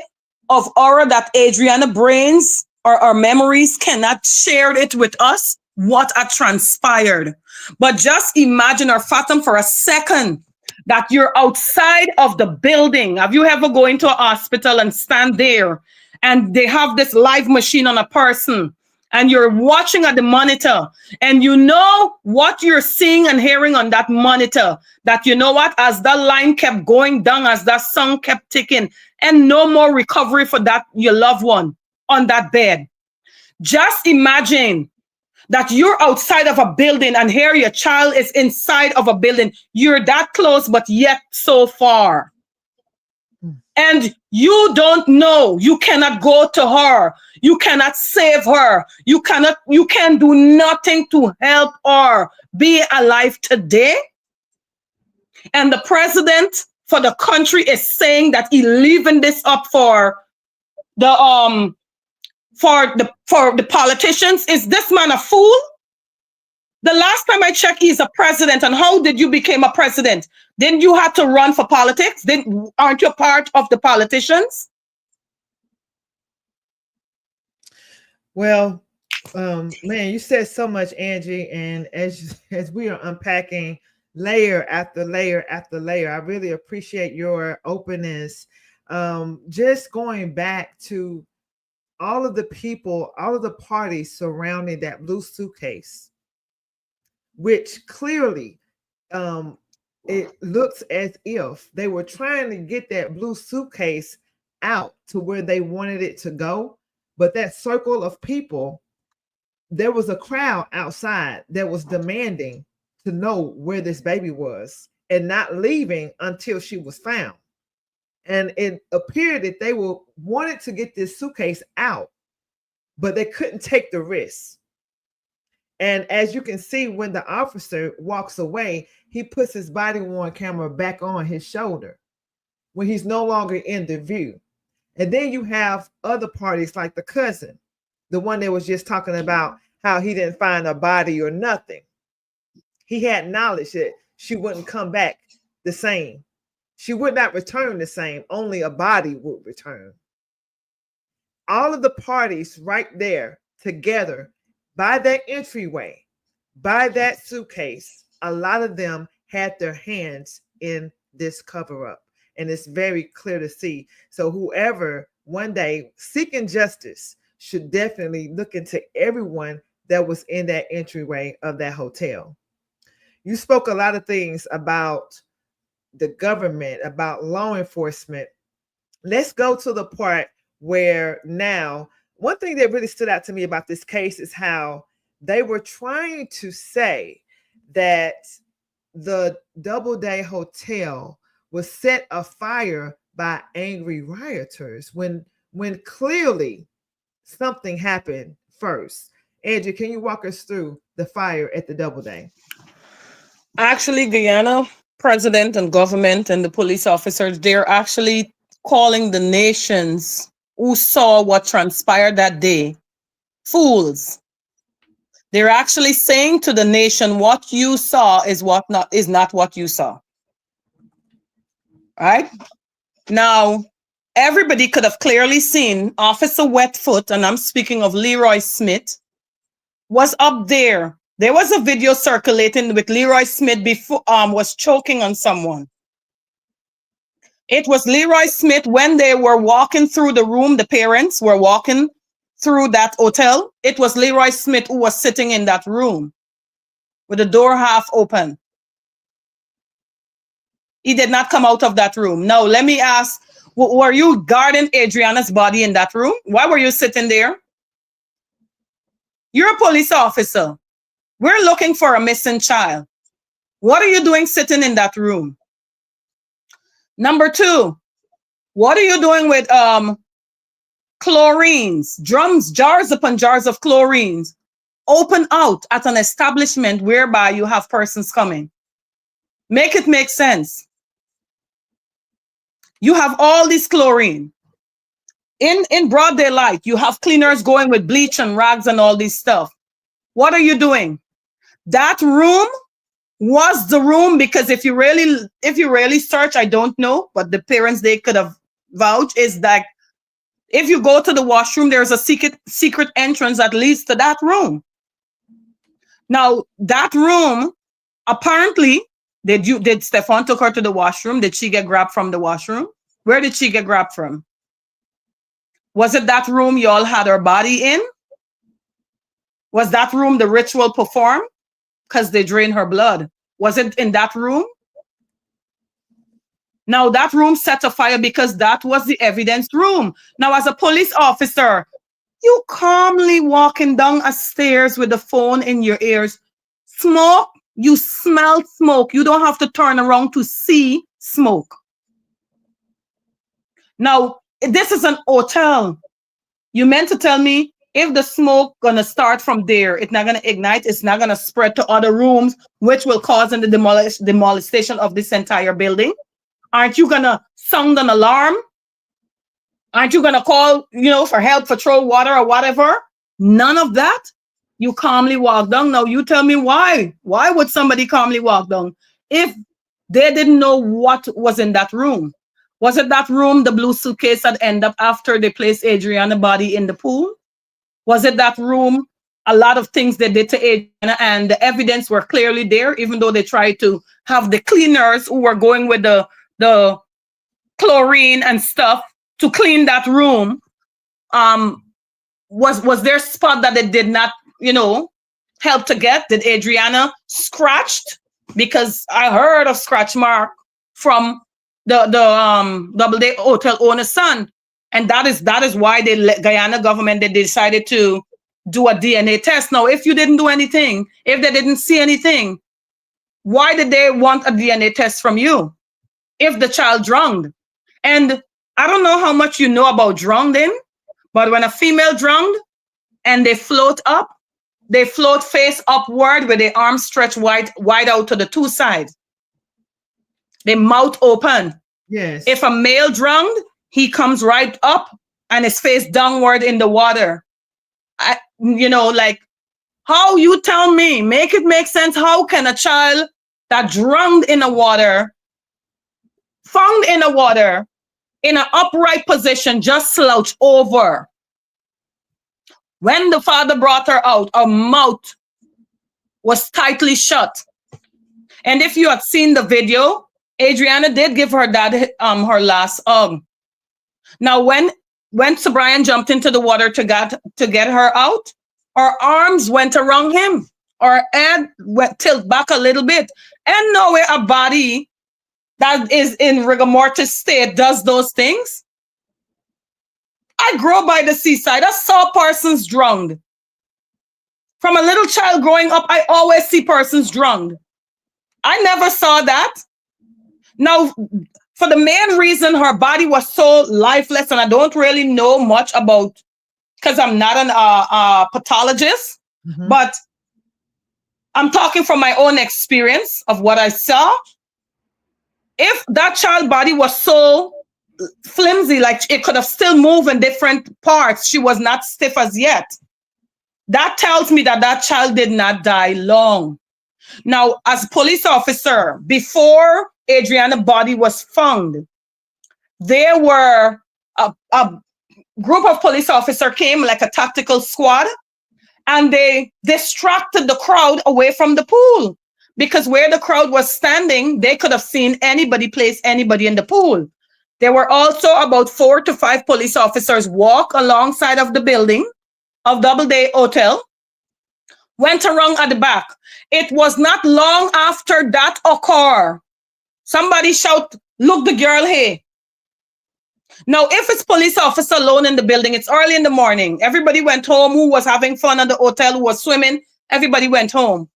C: of horror that Adriana brains or our memories cannot share it with us. What had transpired. But just imagine or fathom for a second that you're outside of the building. Have you ever go into a hospital and stand there and they have this live machine on a person and you're watching at the monitor and you know what you're seeing and hearing on that monitor, that as that line kept going down, as that song kept ticking, and no more recovery for that, your loved one on that bed. Just imagine that you're outside of a building and here your child is inside of a building. You're that close, but yet so far. And you don't know. You cannot go to her. You cannot save her. You can do nothing to help her be alive today. And the president for the country is saying that he's leaving this up for the politicians. Is this man a fool? The last time I checked, he's a president. And how did you become a president? Didn't you have to run for politics? Aren't you part of the politicians?
A: Well, man, you said so much, Angie, and as we are unpacking layer after layer after layer, I really appreciate your openness. Just going back to all of the people, all of the parties surrounding that blue suitcase, which clearly it looks as if they were trying to get that blue suitcase out to where they wanted it to go. But that circle of people, there was a crowd outside that was demanding to know where this baby was and not leaving until she was found. And it appeared that they wanted to get this suitcase out, but they couldn't take the risk. And as you can see, when the officer walks away, he puts his body worn camera back on his shoulder when he's no longer in the view. And then you have other parties like the cousin, the one that was just talking about how he didn't find a body or nothing. He had knowledge that she wouldn't come back the same. She would not return the same. Only a body would return. All of the parties right there together by that entryway, by that suitcase, a lot of them had their hands in this cover up. And it's very clear to see. So whoever one day seeking justice should definitely look into everyone that was in that entryway of that hotel. You spoke a lot of things about the government, about law enforcement. Let's go to the part where now, one thing that really stood out to me about this case is how they were trying to say that the Doubleday Hotel was set afire by angry rioters when clearly something happened first. Andrew, can you walk us through the fire at the Doubleday?
C: Actually, Guyana president and government and the police officers, they're actually calling the nations who saw what transpired that day fools. They're actually saying to the nation, what you saw is not what you saw. Right? Now, everybody could have clearly seen Officer Wetfoot, and I'm speaking of Leroy Smith, was up there. There was a video circulating with Leroy Smith before was choking on someone. It was Leroy Smith when they were walking through the room, the parents were walking through that hotel. It was Leroy Smith who was sitting in that room with the door half open. He did not come out of that room. Now, let me ask, were you guarding Adriana's body in that room? Why were you sitting there? You're a police officer. We're looking for a missing child. What are you doing sitting in that room? Number two, what are you doing with chlorines, drums, jars upon jars of chlorines, open out at an establishment whereby you have persons coming? Make it make sense. You have all this chlorine. In broad daylight, you have cleaners going with bleach and rags and all this stuff. What are you doing? That room was the room, because if you really search, I don't know, but the parents, they could have vouched, is that if you go to the washroom, there's a secret entrance that leads to that room. Now, that room, apparently, did Stefan took her to the washroom? Did she get grabbed from the washroom? Where did she get grabbed from? Was it that room y'all had her body in? Was that room the ritual performed? Because they drained her blood. Was it in that room? Now, that room set afire because that was the evidence room. Now, as a police officer, you calmly walking down a stairs with the phone in your ears. Smoke, you smell smoke. You don't have to turn around to see smoke. Now, this is an hotel. You meant to tell me if the smoke gonna start from there, it's not gonna ignite, it's not gonna spread to other rooms, which will cause the demolition of this entire building? Aren't you gonna sound an alarm? Aren't you gonna call, for help, for throw water or whatever? None of that. You calmly walk down. Now you tell me why. Why would somebody calmly walk down if they didn't know what was in that room? Was it that room the blue suitcase had ended up after they placed Adriana's body in the pool? Was it that room? A lot of things they did to Adriana and the evidence were clearly there, even though they tried to have the cleaners who were going with the chlorine and stuff to clean that room. Was there spot that they did not, help to get? Did Adriana scratched? Because I heard of scratch mark from the Doubleday Hotel owner's son, and that is why Guyana government they decided to do a DNA test. Now, if you didn't do anything, if they didn't see anything, why did they want a DNA test from you? If the child drowned, and I don't know how much you know about drowning, but when a female drowned and they float up, they float face upward with their arms stretched wide out to the two sides. Their mouth open.
A: Yes.
C: If a male drowned, he comes right up and his face downward in the water. Like, how you tell me, make it make sense. How can a child that drowned in the water, found in the water, in an upright position, just slouch over? When the father brought her out, her mouth was tightly shut. And if you had seen the video, Adriana did give her dad her last hug. Now, when Sir Brian jumped into the water to get her out, her arms went around him. Her head went tilt back a little bit. And no way a body that is in rigor mortis state does those things. I grew up by the seaside. I saw persons drowned. From a little child growing up, I always see persons drowned. I never saw that. Now, for the main reason her body was so lifeless, and I don't really know much about, because I'm not a pathologist, but I'm talking from my own experience of what I saw. If that child body was so flimsy, like it could have still moved in different parts, she was not stiff as yet, that tells me that child did not die long. Now, as a police officer, before Adriana's body was found, there were a group of police officers came like a tactical squad, and they distracted the crowd away from the pool, because where the crowd was standing, they could have seen anybody place anybody in the pool. There were also about 4 to 5 police officers walk alongside of the building of Doubleday Hotel, went around at the back. It was not long after that occurred. Somebody shout, "Look the girl here." Now, if it's police officer alone in the building, it's early in the morning. Everybody went home who was having fun at the hotel, who was swimming. Everybody went home.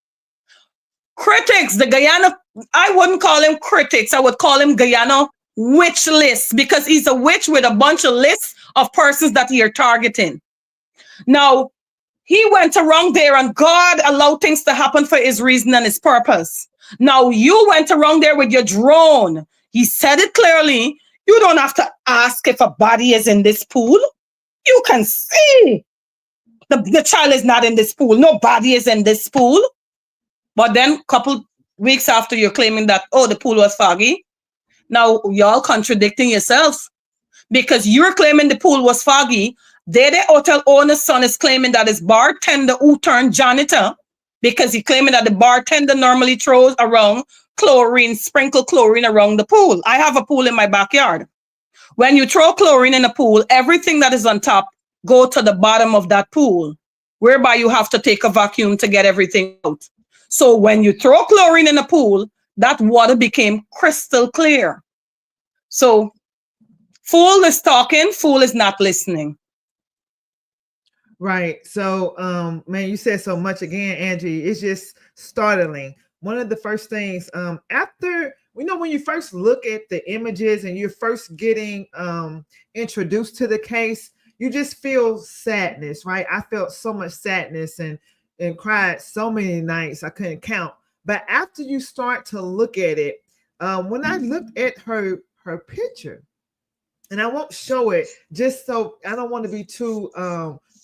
C: Critics, the Guyana, I wouldn't call him critics. I would call him Guyana witch list, because he's a witch with a bunch of lists of persons that he are targeting. Now, he went around there and God allowed things to happen for his reason and his purpose. Now, you went around there with your drone. He said it clearly. You don't have to ask if a body is in this pool. You can see the child is not in this pool. No body is in this pool. But then a couple weeks after, you're claiming that, oh, the pool was foggy. Now, y'all contradicting yourselves, because you're claiming the pool was foggy. The hotel owner's son is claiming that his bartender who turned janitor, because he's claiming that the bartender normally throws around chlorine, sprinkle chlorine around the pool. I have a pool in my backyard. When you throw chlorine in a pool, everything that is on top go to the bottom of that pool, whereby you have to take a vacuum to get everything out. So when you throw chlorine in a pool, that water became crystal clear. So fool is talking, fool is not listening.
A: Right. So, man, you said so much again, Angie. It's just startling. One of the first things, after, when you first look at the images and you're first getting introduced to the case, you just feel sadness, right? I felt so much sadness and cried so many nights I couldn't count. But after you start to look at it, when I looked at her picture, and I won't show it just so I don't want to be too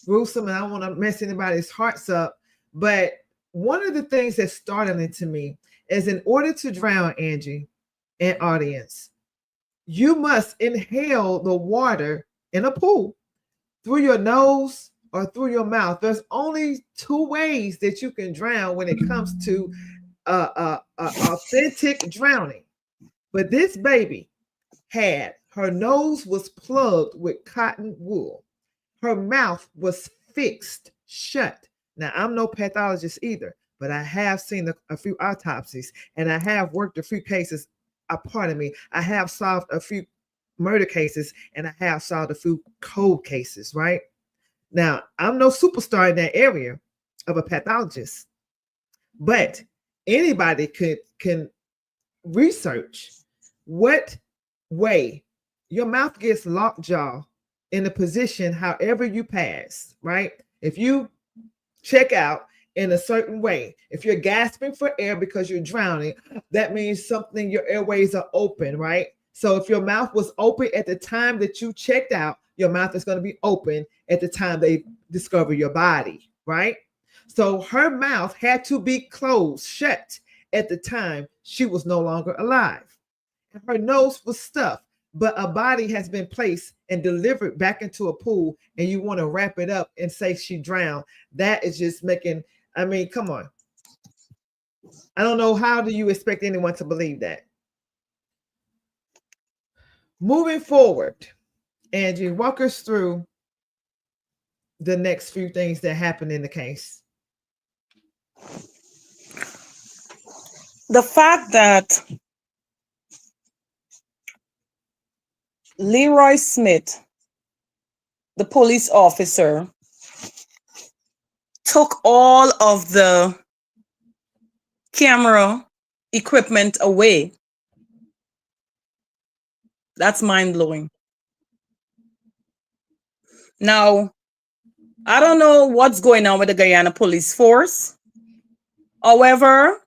A: gruesome, and I don't want to mess anybody's hearts up. But one of the things that's startling to me is in order to drown, Angie and audience, you must inhale the water in a pool through your nose or through your mouth. There's only two ways that you can drown when it comes to authentic drowning. But this baby had her nose was plugged with cotton wool. Her mouth was fixed shut. Now, I'm no pathologist either, but I have seen a few autopsies and I have worked a few cases. Pardon me, I have solved a few murder cases and I have solved a few cold cases, right? Now, I'm no superstar in that area of a pathologist, but anybody can research what way your mouth gets lockjaw in a position however you pass, right? If you check out in a certain way, if you're gasping for air because you're drowning, that means something, your airways are open, right? So if your mouth was open at the time that you checked out, your mouth is going to be open at the time they discover your body, right? So her mouth had to be closed, shut at the time she was no longer alive. And her nose was stuffed, but a body has been placed and delivered back into a pool, and you want to wrap it up and say she drowned. That is just making, I mean, come on. I don't know, how do you expect anyone to believe that? Moving forward, Angie, walk us through the next few things that happened in the case.
C: The fact that Leroy Smith, the police officer, took all of the camera equipment away. That's mind-blowing. Now, I don't know what's going on with the Guyana police force. However,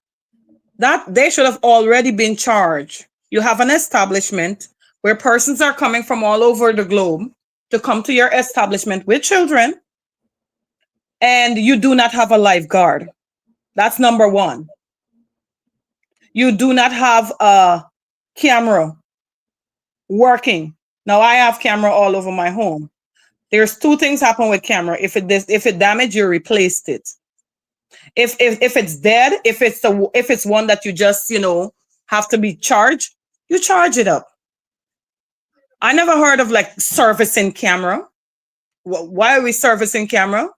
C: that they should have already been charged. You have an establishment where persons are coming from all over the globe to come to your establishment with children, and you do not have a lifeguard. That's number one. You do not have a camera working. Now, I have camera all over my home. There's two things happen with camera. If it damaged, you replaced it. If it's dead, if it's one that you just have to be charged, you charge it up. I never heard of like servicing camera. Why are we servicing camera?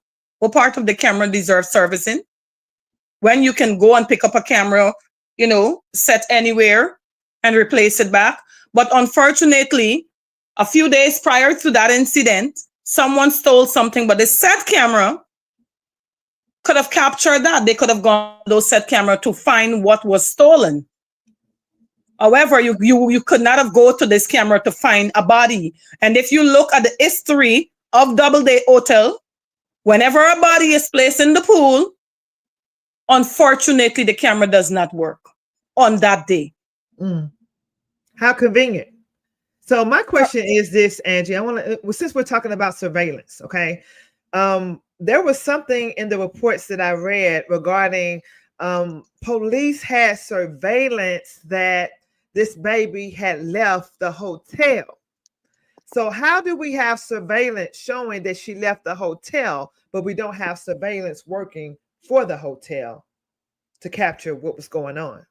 C: What part of the camera deserves servicing? When you can go and pick up a camera, set anywhere and replace it back. But unfortunately, a few days prior to that incident, someone stole something, but the set camera could have captured that. They could have gone to those set camera to find what was stolen. However, you could not have go to this camera to find a body. And if you look at the history of Doubleday Hotel, whenever a body is placed in the pool, unfortunately, the camera does not work on that day.
A: How convenient. So my question is this, Angie. I want to, since we're talking about surveillance, okay? There was something in the reports that I read regarding police had surveillance that this baby had left the hotel. So how do we have surveillance showing that she left the hotel, but we don't have surveillance working for the hotel to capture what was going on?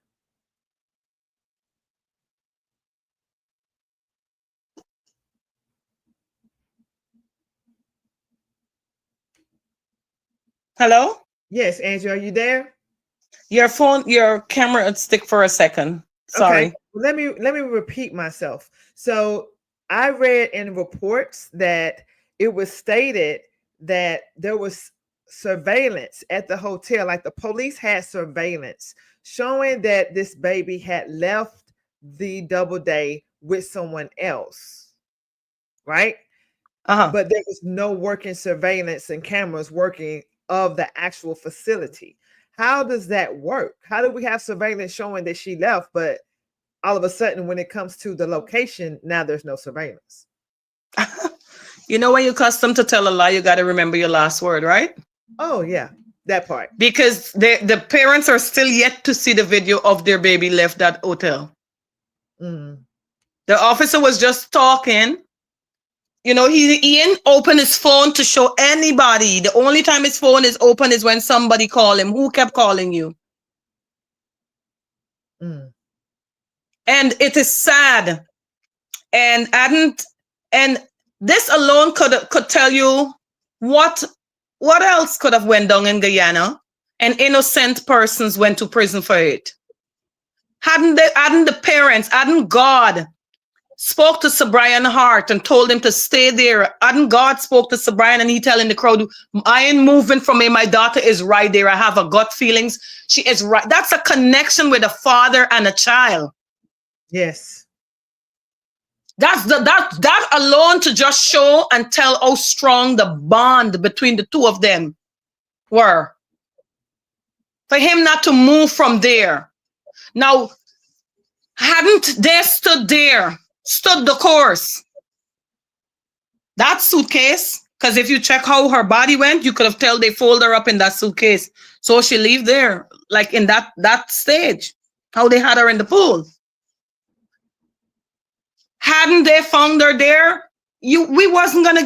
C: Hello?
A: Yes, Angie, are you there?
C: Your camera would stick for a second. Sorry.
A: Okay. Let me repeat myself. So I read in reports that it was stated that there was surveillance at the hotel, like the police had surveillance showing that this baby had left the Doubleday with someone else, right? But there was no working surveillance and cameras working of the actual facility. How does that work? How do we have surveillance showing that she left, but all of a sudden when it comes to the location, now there's no surveillance?
C: When you're accustomed to tell a lie, you got to remember your last word, right?
A: Oh, yeah. That part.
C: because the parents are still yet to see the video of their baby left that hotel.
A: Mm.
C: The officer was just talking. You know, he didn't open his phone to show anybody. The only time his phone is open is when somebody call him. Who kept calling you?
A: Mm.
C: And it is sad. And this alone could tell you what else could have went down in Guyana, and innocent persons went to prison for it. Hadn't the parents, hadn't God spoke to Sir Brian Hart and told him to stay there? Hadn't God spoke to Sir Brian and he telling the crowd, I ain't moving from here. My daughter is right there. I have a gut feelings. She is right. That's a connection with a father and a child.
A: Yes.
C: That alone to just show and tell how strong the bond between the two of them were. For him not to move from there. Now, hadn't they stood the course, that suitcase, because if you check how her body went, you could have told they fold her up in that suitcase. So she leave there, like in that stage, how they had her in the pool. Hadn't they found her there, you wasn't gonna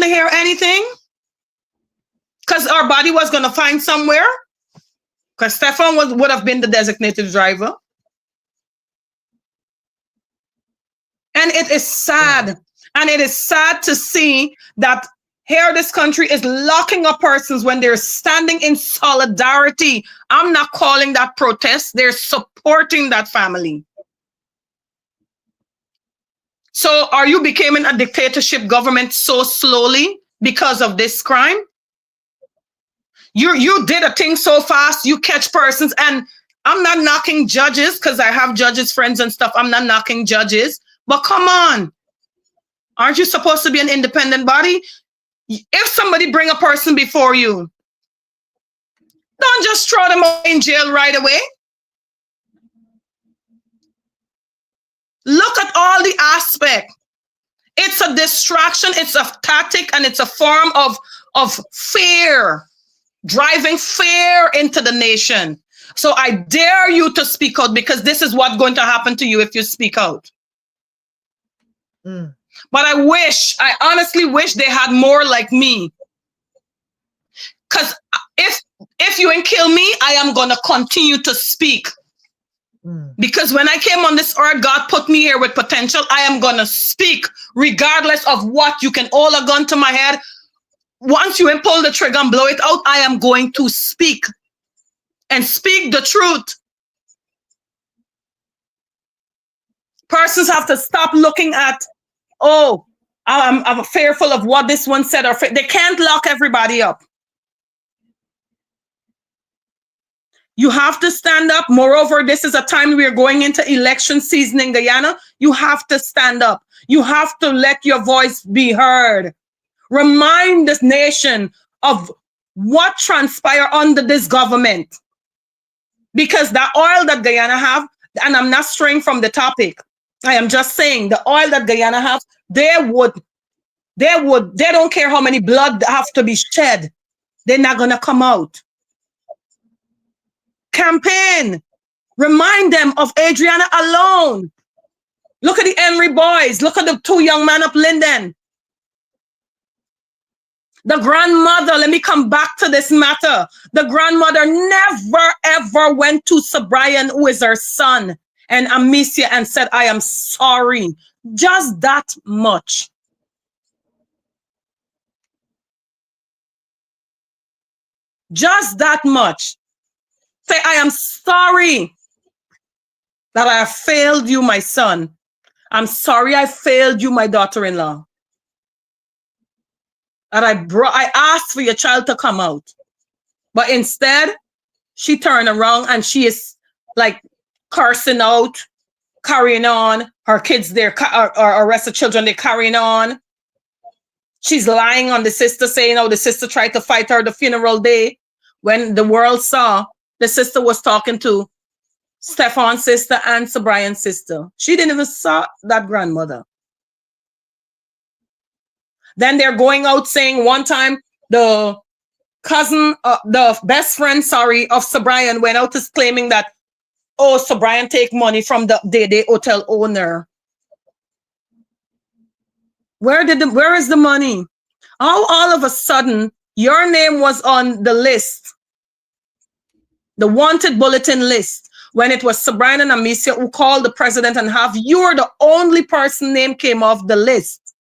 C: hear anything, because our body was gonna find somewhere, because Stefan would have been the designated driver. And it is sad. And it is sad to see that here this country is locking up persons when they're standing in solidarity. I'm not calling that protest. They're supporting that family. So are you becoming a dictatorship government so slowly because of this crime? You did a thing so fast, you catch persons, and I'm not knocking judges because I have judges friends and stuff. I'm not knocking judges, but come on. Aren't you supposed to be an independent body? If somebody bring a person before you, don't just throw them in jail right away. Look at all the aspect. It's a distraction, it's a tactic, and it's a form of fear, driving fear into the nation. So I dare you to speak out, because this is what's going to happen to you if you speak out.
A: Mm.
C: But I honestly wish they had more like me. Because if you ain't kill me, I am going to continue to speak.
A: Mm.
C: Because when I came on this earth, God put me here with potential. I am going to speak regardless of what. You can hold a gun to my head. Once you pull the trigger and blow it out, I am going to speak and speak the truth. Persons have to stop looking at, oh, I'm fearful of what this one said. They can't lock everybody up. You have to stand up. Moreover, this is a time we are going into election season in Guyana. You have to stand up. You have to let your voice be heard. Remind this nation of what transpired under this government. Because the oil that Guyana have, and I'm not straying from the topic, I am just saying the oil that Guyana have, they don't care how many blood have to be shed. They're not going to come out. Campaign. Remind them of Adriana alone. Look at the Henry boys. Look at the two young men up Linden. The grandmother, let me come back to this matter. The grandmother never, ever went to Sir Brian, who is her son, and Amecia, and said, I am sorry. Just that much. Just that much. Say, I am sorry that I have failed you, my son. I'm sorry I failed you, my daughter-in-law. That I asked for your child to come out. But instead, she turned around and she is like cursing out, carrying on. Her kids, or rest of children, they're carrying on. She's lying on the sister, saying, oh, the sister tried to fight her the funeral day. When the world saw, the sister was talking to Stefan's sister and Sir Brian's sister. She didn't even saw that grandmother. Then they're going out saying one time the cousin, the best friend, sorry, of Sir Brian went out is claiming that, oh, Sir Brian take money from the Day hotel owner. Where is the money? How all of a sudden your name was on the list, the wanted bulletin list, when it was Sir Brian and Amecia who called the president and have you're the only person name came off the list.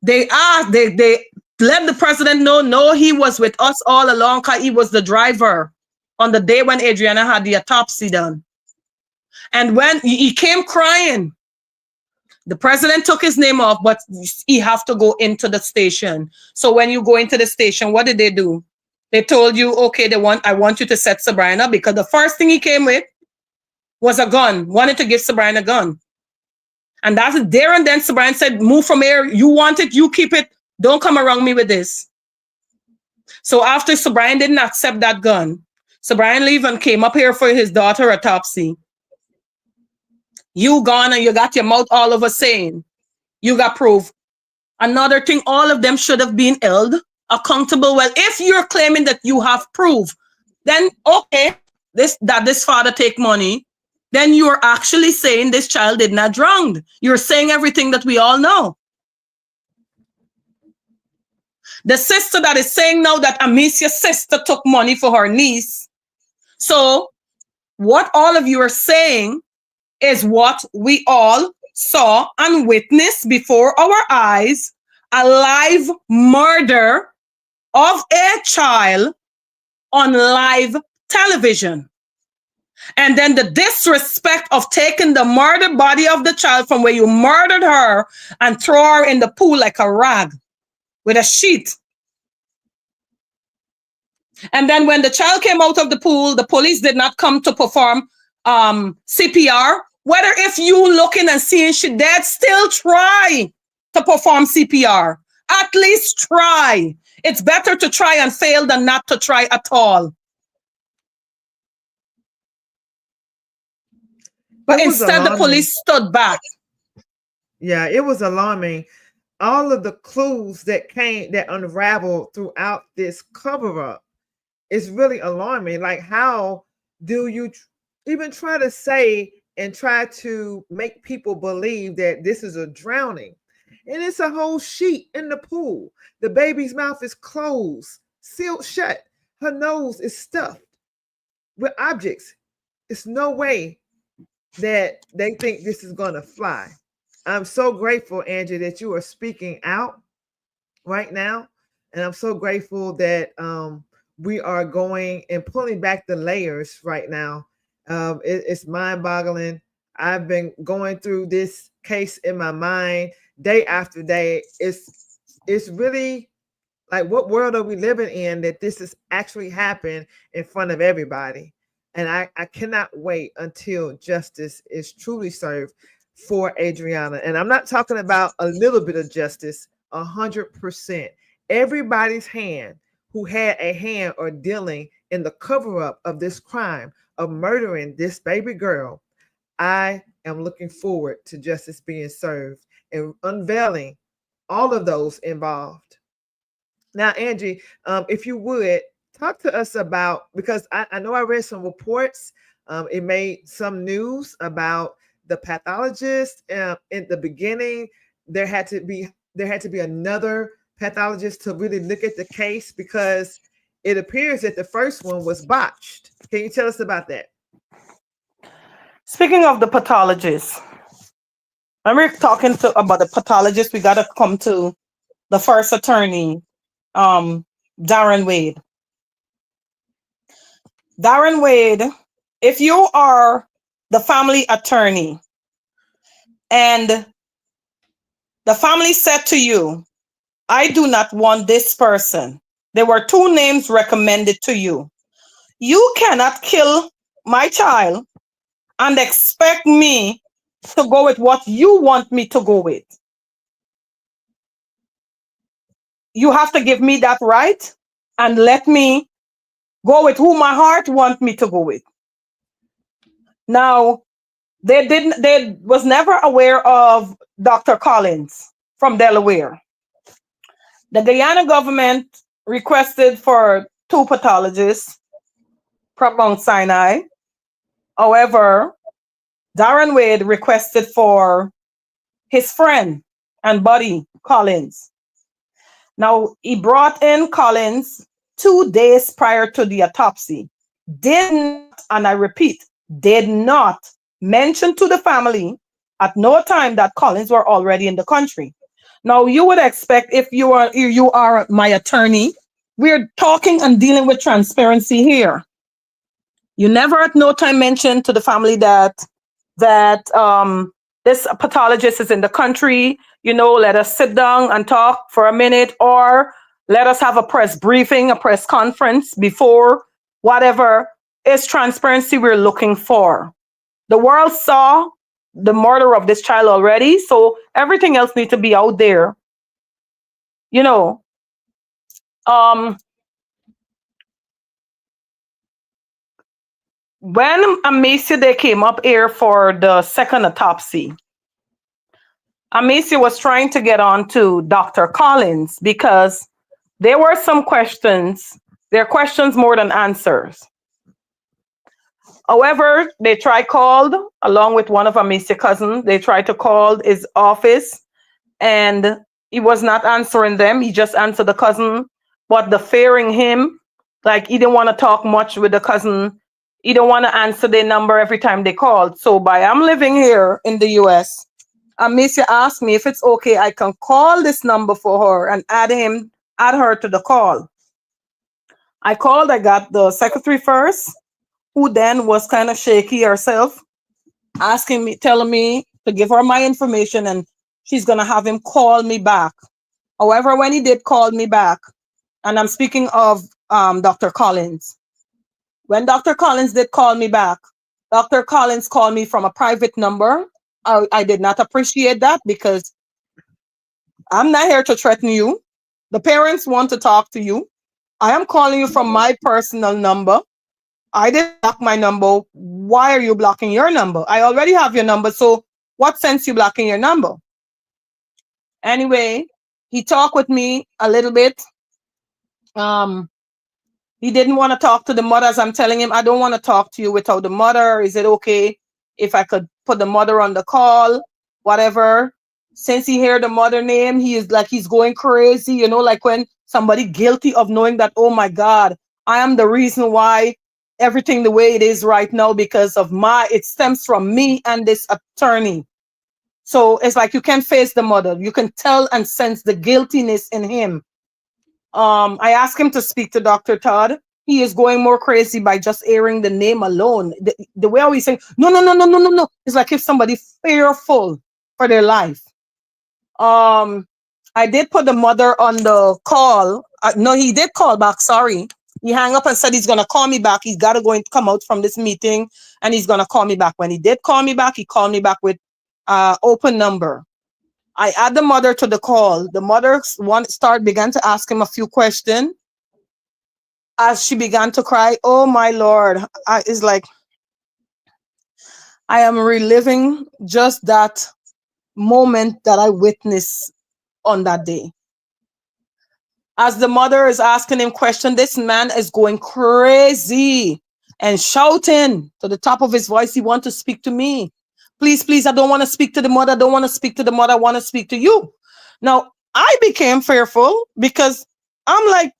C: They let the president know, no, he was with us all along because he was the driver on the day when Adriana had the autopsy done. And when he came crying, the president took his name off, but he have to go into the station. So when you go into the station, what did they do? They told you, okay, I want you to set Sir Brian up, because the first thing he came with was a gun, wanted to give Sir Brian a gun. And that's there and then Sir Brian said, move from here. You want it, you keep it. Don't come around me with this. So after Sir Brian didn't accept that gun, Sir Brian leave and came up here for his daughter autopsy. You gone and you got your mouth all over saying you got proof. Another thing, all of them should have been held accountable. Well, if you're claiming that you have proof, then okay, this father take money, then you're actually saying this child did not drown. You're saying everything that we all know. The sister that is saying now that Amecia's sister took money for her niece. So what all of you are saying is what we all saw and witnessed before our eyes, a live murder of a child on live television. And then the disrespect of taking the murdered body of the child from where you murdered her and throw her in the pool like a rag with a sheet. And then when the child came out of the pool, the police did not come to perform CPR. Whether if you looking and seeing she dead, still try to perform CPR. At least try. It's better to try and fail than not to try at all. But instead, the police stood back.
A: Yeah, it was alarming. All of the clues that unraveled throughout this cover-up is really alarming. Like, how do you even try to say and try to make people believe that this is a drowning? And it's a whole sheet in the pool. The baby's mouth is closed, sealed shut. Her nose is stuffed with objects. It's no way that they think this is going to fly. I'm so grateful, Angie, that you are speaking out right now. And I'm so grateful that we are going and pulling back the layers right now. It's mind-boggling. I've been going through this case in my mind day after day. It's really like, what world are we living in that this has actually happened in front of everybody? And I cannot wait until justice is truly served for Adriana. And I'm not talking about a little bit of justice, 100%. Everybody's hand who had a hand or dealing in the cover-up of this crime of murdering this baby girl, I am looking forward to justice being served and unveiling all of those involved. Now, Angie, if you would, talk to us about, because I know I read some reports. It made some news about the pathologist. In the beginning, there had to be another pathologist to really look at the case, because it appears that the first one was botched. Can you tell us about that?
C: Speaking of the pathologist, when we're talking about the pathologist, we got to come to the first attorney, Darren Wade. Darren Wade, if you are the family attorney and the family said to you, I do not want this person, there were two names recommended to you. You cannot kill my child and expect me to go with what you want me to go with. You have to give me that right and let me go with who my heart wants me to go with. Now, they was never aware of Dr. Collins from Delaware. The Guyana government requested for two pathologists from Mount Sinai. However, Darren Wade requested for his friend and buddy, Collins. Now, he brought in Collins 2 days prior to the autopsy. Did not, and I repeat, did not mention to the family at no time that Collins were already in the country. Now, you would expect if you are my attorney, we're talking and dealing with transparency here. You never at no time mentioned to the family that this pathologist is in the country. Let us sit down and talk for a minute, or let us have a press briefing, a press conference before whatever is transparency we're looking for. The world saw the murder of this child already, so everything else needs to be out there. You know, um, when Amecia they came up here for the second autopsy, Amecia was trying to get on to Dr. Collins because there were some questions. There are questions more than answers. However, they called along with one of Amecia's cousins. They tried to call his office and he was not answering them. He just answered the cousin, but the fearing him, like he didn't want to talk much with the cousin. He didn't want to answer their number every time they called. So by I'm living here in the US, Amecia asked me if it's okay, I can call this number for her and add her to the call. I called, I got the secretary first, who then was kind of shaky herself, telling me to give her my information and she's going to have him call me back. However, when he did call me back, and I'm speaking of Dr. Collins, when Dr. Collins did call me back, Dr. Collins called me from a private number. I did not appreciate that because I'm not here to threaten you. The parents want to talk to you. I am calling you from my personal number. I didn't block my number. Why are you blocking your number? I already have your number. So what sense you blocking your number? Anyway, he talked with me a little bit. He didn't want to talk to the mothers. I'm telling him, I don't want to talk to you without the mother. Is it okay if I could put the mother on the call? Whatever. Since he heard the mother name, he is like, he's going crazy. Like when somebody guilty of knowing that, oh my God, I am the reason why everything the way it is right now because of it stems from me and this attorney. So it's like you can't face the mother. You can tell and sense the guiltiness in him. I asked him to speak to Dr. Todd. He is going more crazy by just airing the name alone. The way he's saying, no. It's like if somebody fearful for their life. I did put the mother on the call. No, he did call back. Sorry. He hung up and said he's going to call me back. He's got to go and come out from this meeting and he's going to call me back. When he did call me back, he called me back with open number. I add the mother to the call. The mother began to ask him a few questions. As she began to cry, oh my Lord, it's like I am reliving just that moment that I witnessed on that day. As the mother is asking him questions, this man is going crazy and shouting to the top of his voice, he wants to speak to me. Please, I don't want to speak to the mother. I don't want to speak to the mother. I want to speak to you. Now, I became fearful because I'm like,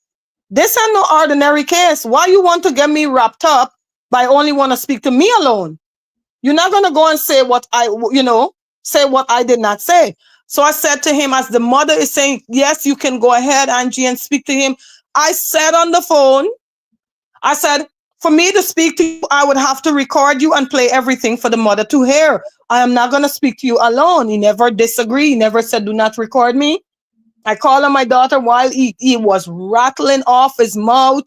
C: this ain't no ordinary case. Why you want to get me wrapped up by only want to speak to me alone? You're not going to go and say what I did not say. So I said to him, as the mother is saying, yes, you can go ahead, Angie, and speak to him. I said on the phone, I said, for me to speak to you, I would have to record you and play everything for the mother to hear. I am not going to speak to you alone. He never disagreed. He never said, do not record me. I called on my daughter while he was rattling off his mouth.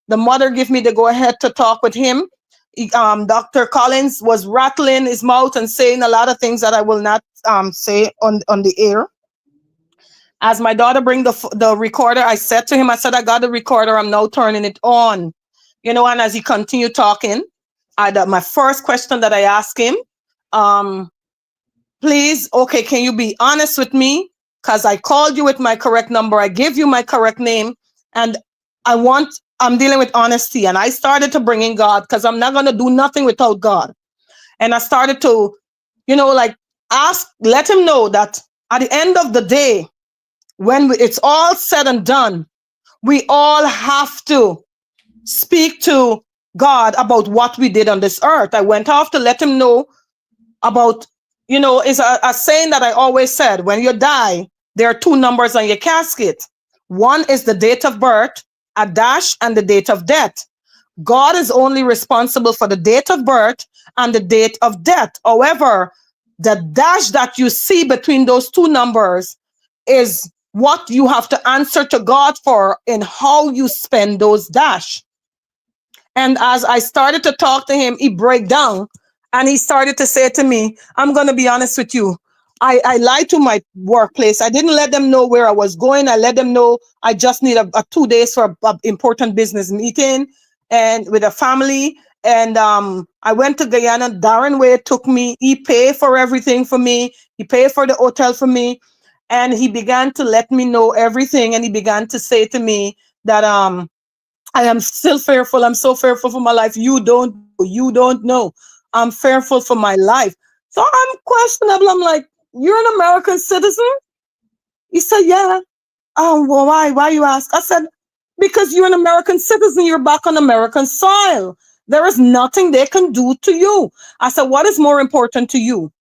C: The mother gave me the go ahead to talk with him. Dr. Collins was rattling his mouth and saying a lot of things that I will not say on the air. As my daughter bring the recorder, I said to him, I said, I got the recorder. I'm now turning it on. And as he continued talking, my first question that I asked him, please, okay, can you be honest with me? Because I called you with my correct number. I gave you my correct name. And I'm dealing with honesty, and I started to bring in God because I'm not going to do nothing without God. And I started to, like let him know that at the end of the day, when it's all said and done, we all have to speak to God about what we did on this earth. I went off to let him know about, is a saying that I always said: when you die, there are two numbers on your casket. One is the date of birth, a dash, and the date of death. God is only responsible for the date of birth and the date of death. However, the dash that you see between those two numbers is what you have to answer to God for in how you spend those dash. And as I started to talk to him, he broke down and he started to say to me, I'm going to be honest with you. I lied to my workplace. I didn't let them know where I was going. I let them know I just need a 2 days for an important business meeting and with a family. And I went to Guyana. Darren Way took me. He paid for everything for me. He paid for the hotel for me. And he began to let me know everything. And he began to say to me that I am still fearful. I'm so fearful for my life. You don't know. I'm fearful for my life. So I'm questionable. I'm like, you're an American citizen? He said, yeah. Well, why? Why you ask? I said, because you're an American citizen. You're back on American soil. There is nothing they can do to you. I said, what is more important to you?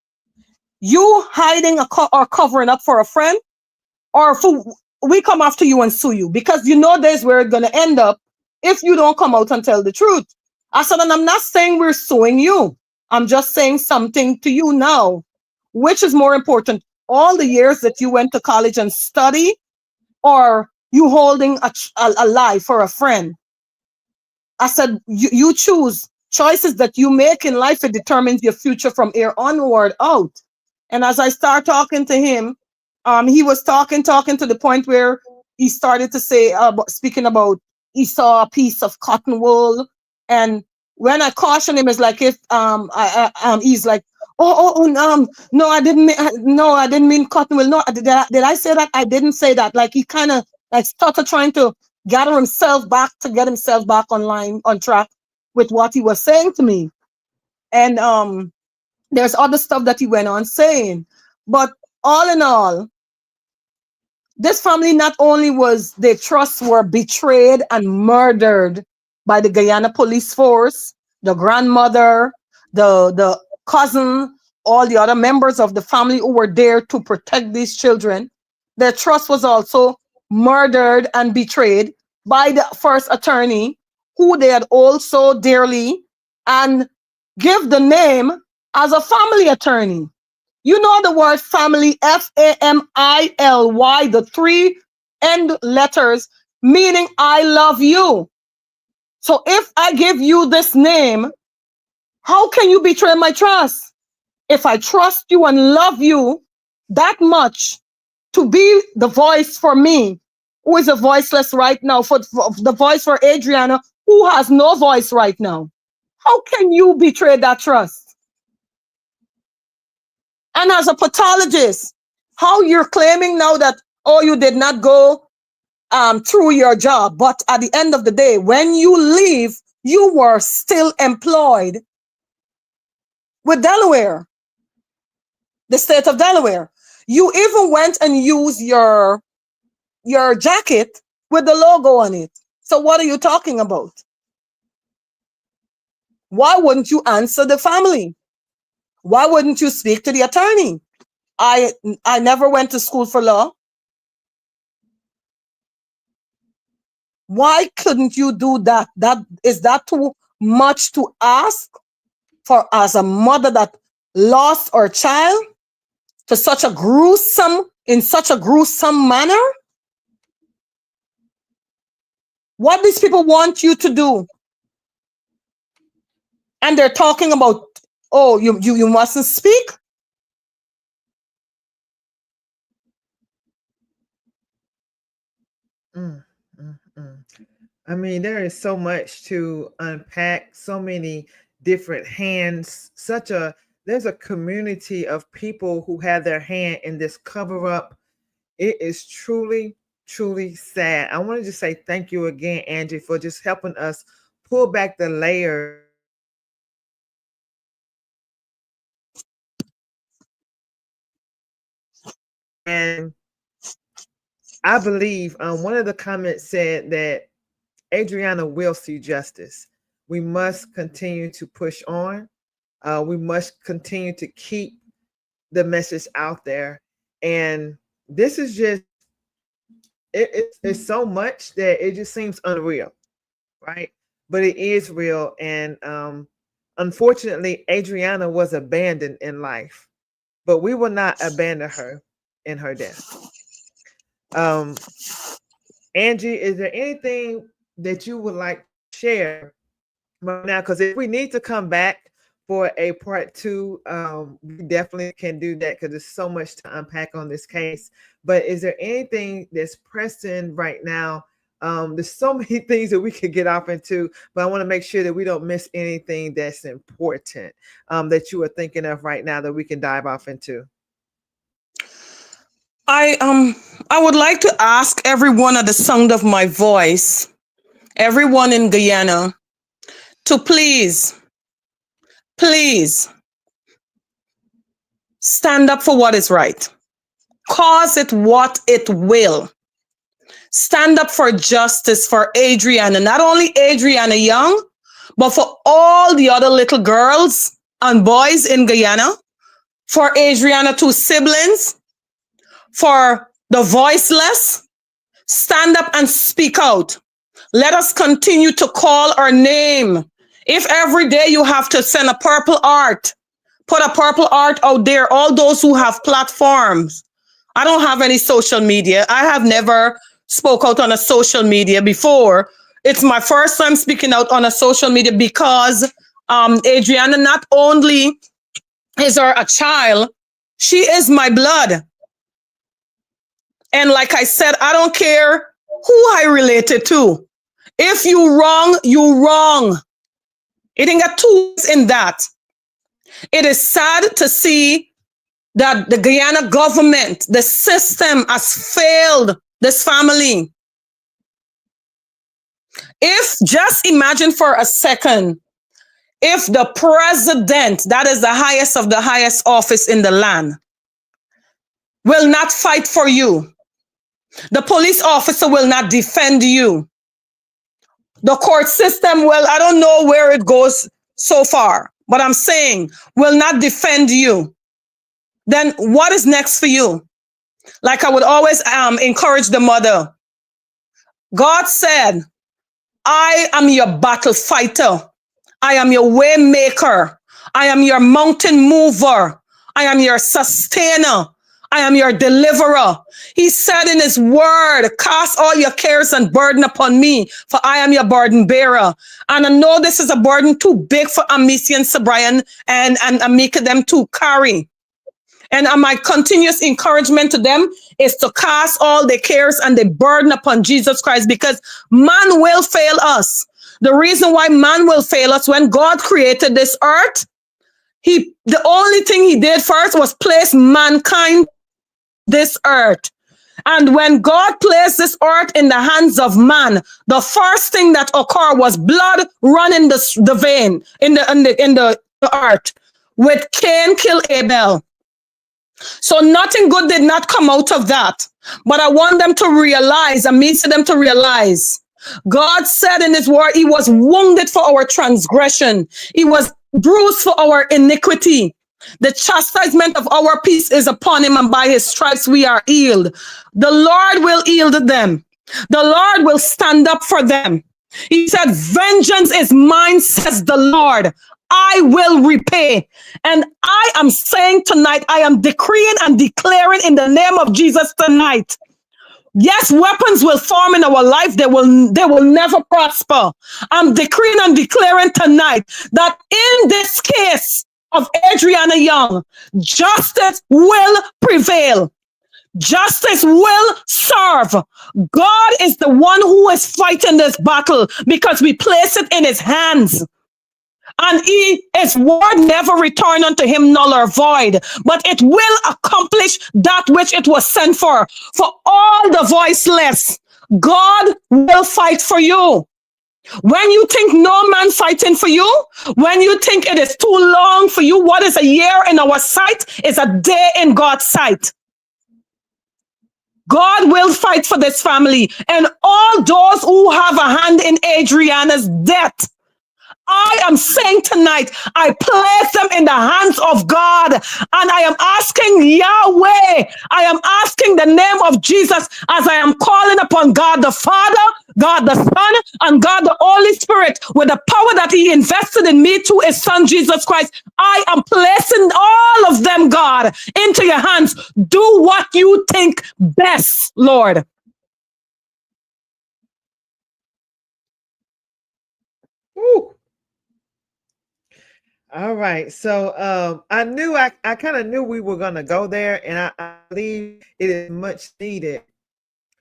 C: You hiding or covering up for a friend? Or for we come after you and sue you? Because there's where it's going to end up if you don't come out and tell the truth. I said, and I'm not saying we're suing you. I'm just saying something to you now. Which is more important? All the years that you went to college and study, or you holding a lie for a friend? I said, you choose. Choices that you make in life, it determines your future from here onward out. And as I start talking to him, he was talking to the point where he started to say, speaking about, he saw a piece of cotton wool. And when I cautioned him, it's like if he's like, no, I didn't mean cotton wool. No, did I say that? I didn't say that. Like he kind of like started trying to gather himself back to get himself back on track with what he was saying to me. And there's other stuff that he went on saying. But all in all, this family, not only was their trusts were betrayed and murdered by the Guyana police force, the grandmother, the cousin, all the other members of the family who were there to protect these children. Their trust was also murdered and betrayed by the first attorney, who they had also dearly and give the name as a family attorney. You know the word family, Family, the 3 end letters, meaning I love you. So if I give you this name, how can you betray my trust? If I trust you and love you that much to be the voice for me, who is a voiceless right now, for the voice for Adriana, who has no voice right now, how can you betray that trust? And as a pathologist, how you're claiming now that, you did not go through your job, but at the end of the day, when you leave, you were still employed with Delaware, the state of Delaware. You even went and used your jacket with the logo on it. So what are you talking about? Why wouldn't you answer the family? Why wouldn't you speak to the attorney? I never went to school for law. Why couldn't you do that? Is that too much to ask for as a mother that lost her child in such a gruesome manner? What these people want you to do? And they're talking about, you mustn't speak.
A: I mean, there is so much to unpack, so many different hands, there's a community of people who have their hand in this cover up. It is truly, truly sad. I want to just say thank you again, Angie, for just helping us pull back the layers and I believe one of the comments said that Adriana will see justice. We must continue to push on. We must continue to keep the message out there. And this is just, it's so much that it just seems unreal, right? But it is real. And unfortunately, Adriana was abandoned in life, but we will not abandon her in her death. Angie, is there anything that you would like to share right now? Because if we need to come back for a part two, we definitely can do that because there's so much to unpack on this case. But is there anything that's pressing right now? There's so many things that we could get off into, but I want to make sure that we don't miss anything that's important that you are thinking of right now that we can dive off into.
C: I would like to ask everyone at the sound of my voice, everyone in Guyana, to please stand up for what is right. Cause it what it will. Stand up for justice for Adriana, not only Adriana Younge, but for all the other little girls and boys in Guyana, for Adriana two siblings, for the voiceless. Stand up and speak out. Let us continue to call our name. If every day you have to send a purple heart, put a purple heart out there, all those who have platforms. I don't have any social media. I have never spoke out on a social media before. It's my first time speaking out on a social media because Adriana not only is her a child, she is my blood. And like I said, I don't care who I related to. If you wrong, you wrong. It ain't got two in that. It is sad to see that the Guyana government, the system has failed this family. If, just imagine for a second, if the president, that is the highest of the highest office in the land, will not fight for you, the police officer will not defend you, the court system will, I don't know where it goes so far, but I'm saying, will not defend you, then what is next for you? Like I would always encourage the mother. God said, I am your battle fighter. I am your way maker. I am your mountain mover. I am your sustainer. I am your deliverer. He said in his word, cast all your cares and burden upon me, for I am your burden bearer. And I know this is a burden too big for Amecia and Sabrian and Amika them to carry. And my continuous encouragement to them is to cast all their cares and their burden upon Jesus Christ, because man will fail us. The reason why man will fail us, when God created this earth, the only thing he did first was place mankind this earth. And when God placed this earth in the hands of man, the first thing that occurred was blood running the vein in the earth, with Cain kill Abel. So nothing good did not come out of that. But I want them to realize, I mean to them to realize, God said in his word, he was wounded for our transgression. He was bruised for our iniquity. The chastisement of our peace is upon him, and by his stripes we are healed. The Lord will heal them. The Lord will stand up for them. He said, vengeance is mine, says the Lord. I will repay. And I am saying tonight, I am decreeing and declaring in the name of Jesus tonight. Yes, weapons will form in our life. They will never prosper. I'm decreeing and declaring tonight that in this case of Adriana Younge, justice will prevail. Justice will serve. God is the one who is fighting this battle because we place it in his hands. and his word never return unto him null or void, but it will accomplish that which it was sent for. For all the voiceless, God will fight for you. When you think no man fighting for you, when you think it is too long for you, what is a year in our sight is a day in God's sight. God will fight for this family and all those who have a hand in Adriana's death. I am saying tonight, I place them in the hands of God, and I am asking Yahweh, I am asking the name of Jesus as I am calling upon God the Father, God the Son, and God the Holy Spirit with the power that he invested in me through his son Jesus Christ. I am placing all of them, God, into your hands. Do what you think best, Lord.
A: Woo. All right. So I kind of knew we were gonna go there, and I believe it is much needed.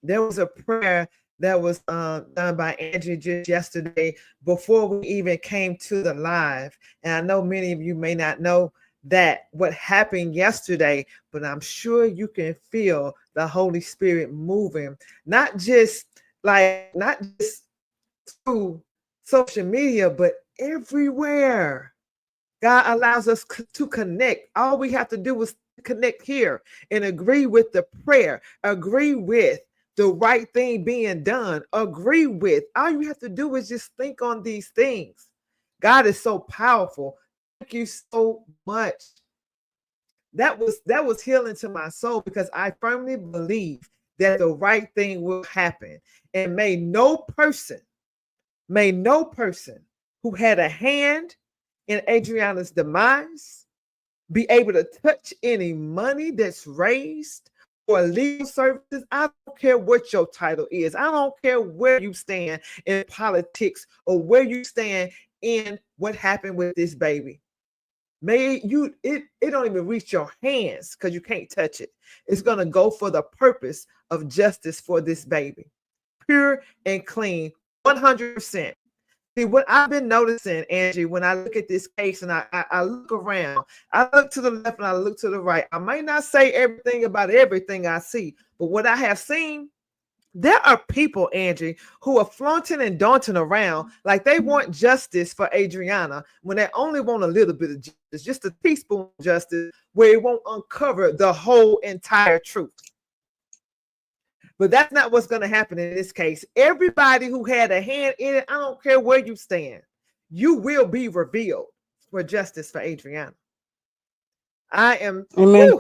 A: There was a prayer that was done by Angie just yesterday before we even came to the live. And I know many of you may not know that what happened yesterday, but I'm sure you can feel the Holy Spirit moving, not just through social media, but everywhere. God allows us to connect. All we have to do is connect here and agree with the prayer, agree with the right thing being done, agree with. All you have to do is just think on these things. God is so powerful. Thank you so much. That was healing to my soul, because I firmly believe that the right thing will happen. And may no person who had a hand in Adriana's demise be able to touch any money that's raised for legal services. I don't care what your title is. I don't care where you stand in politics or where you stand in what happened with this baby. May you it don't even reach your hands because you can't touch it. It's gonna go for the purpose of justice for this baby. Pure and clean, 100%. See, what I've been noticing, Angie, when I look at this case and I look around, I look to the left and I look to the right. I might not say everything about everything I see, but what I have seen, there are people, Angie, who are flaunting and daunting around like they want justice for Adriana when they only want a little bit of justice, just a teaspoon of justice, where it won't uncover the whole entire truth. But that's not what's going to happen in this case. Everybody who had a hand in it, I don't care where you stand, you will be revealed for justice for Adriana.
C: Amen.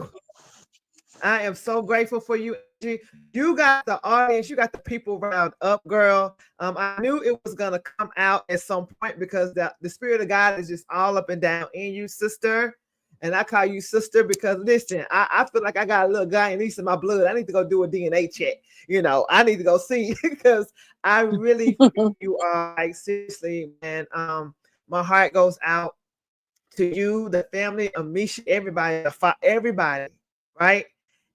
A: I am so grateful for you, Angie. You got the audience, you got the people riled up, girl. I knew it was going to come out at some point because the Spirit of God is just all up and down in you, sister. And I call you sister because, listen, I feel like I got a little Guyanese in my blood. I need to go do a DNA check. I need to go see because I really feel you are, like, seriously, man. My heart goes out to you, the family, Amecia, everybody, right?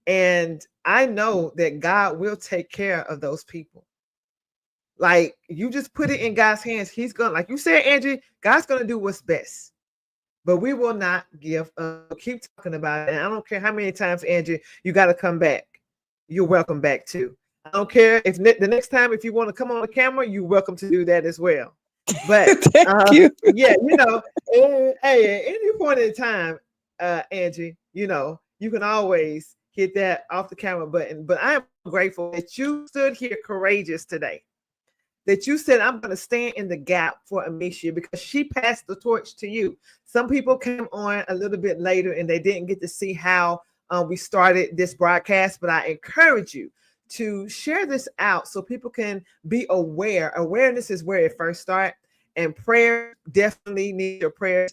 A: And I know that God will take care of those people. Like, you just put it in God's hands. He's gonna, like you said, Angie, God's gonna do what's best. But we will not give up. Keep talking about it. And I don't care how many times, Angie, you got to come back. You're welcome back too. I don't care if the next time, if you want to come on the camera, you're welcome to do that as well. But
C: Thank you.
A: yeah, hey, at any point in time, Angie, you can always hit that off the camera button. But I am grateful that you stood here courageous today. That you said, I'm going to stand in the gap for Amecia because she passed the torch to you. Some people came on a little bit later and they didn't get to see how we started this broadcast, but I encourage you to share this out so people can be aware. Awareness is where it first starts, and prayer definitely needs your prayers.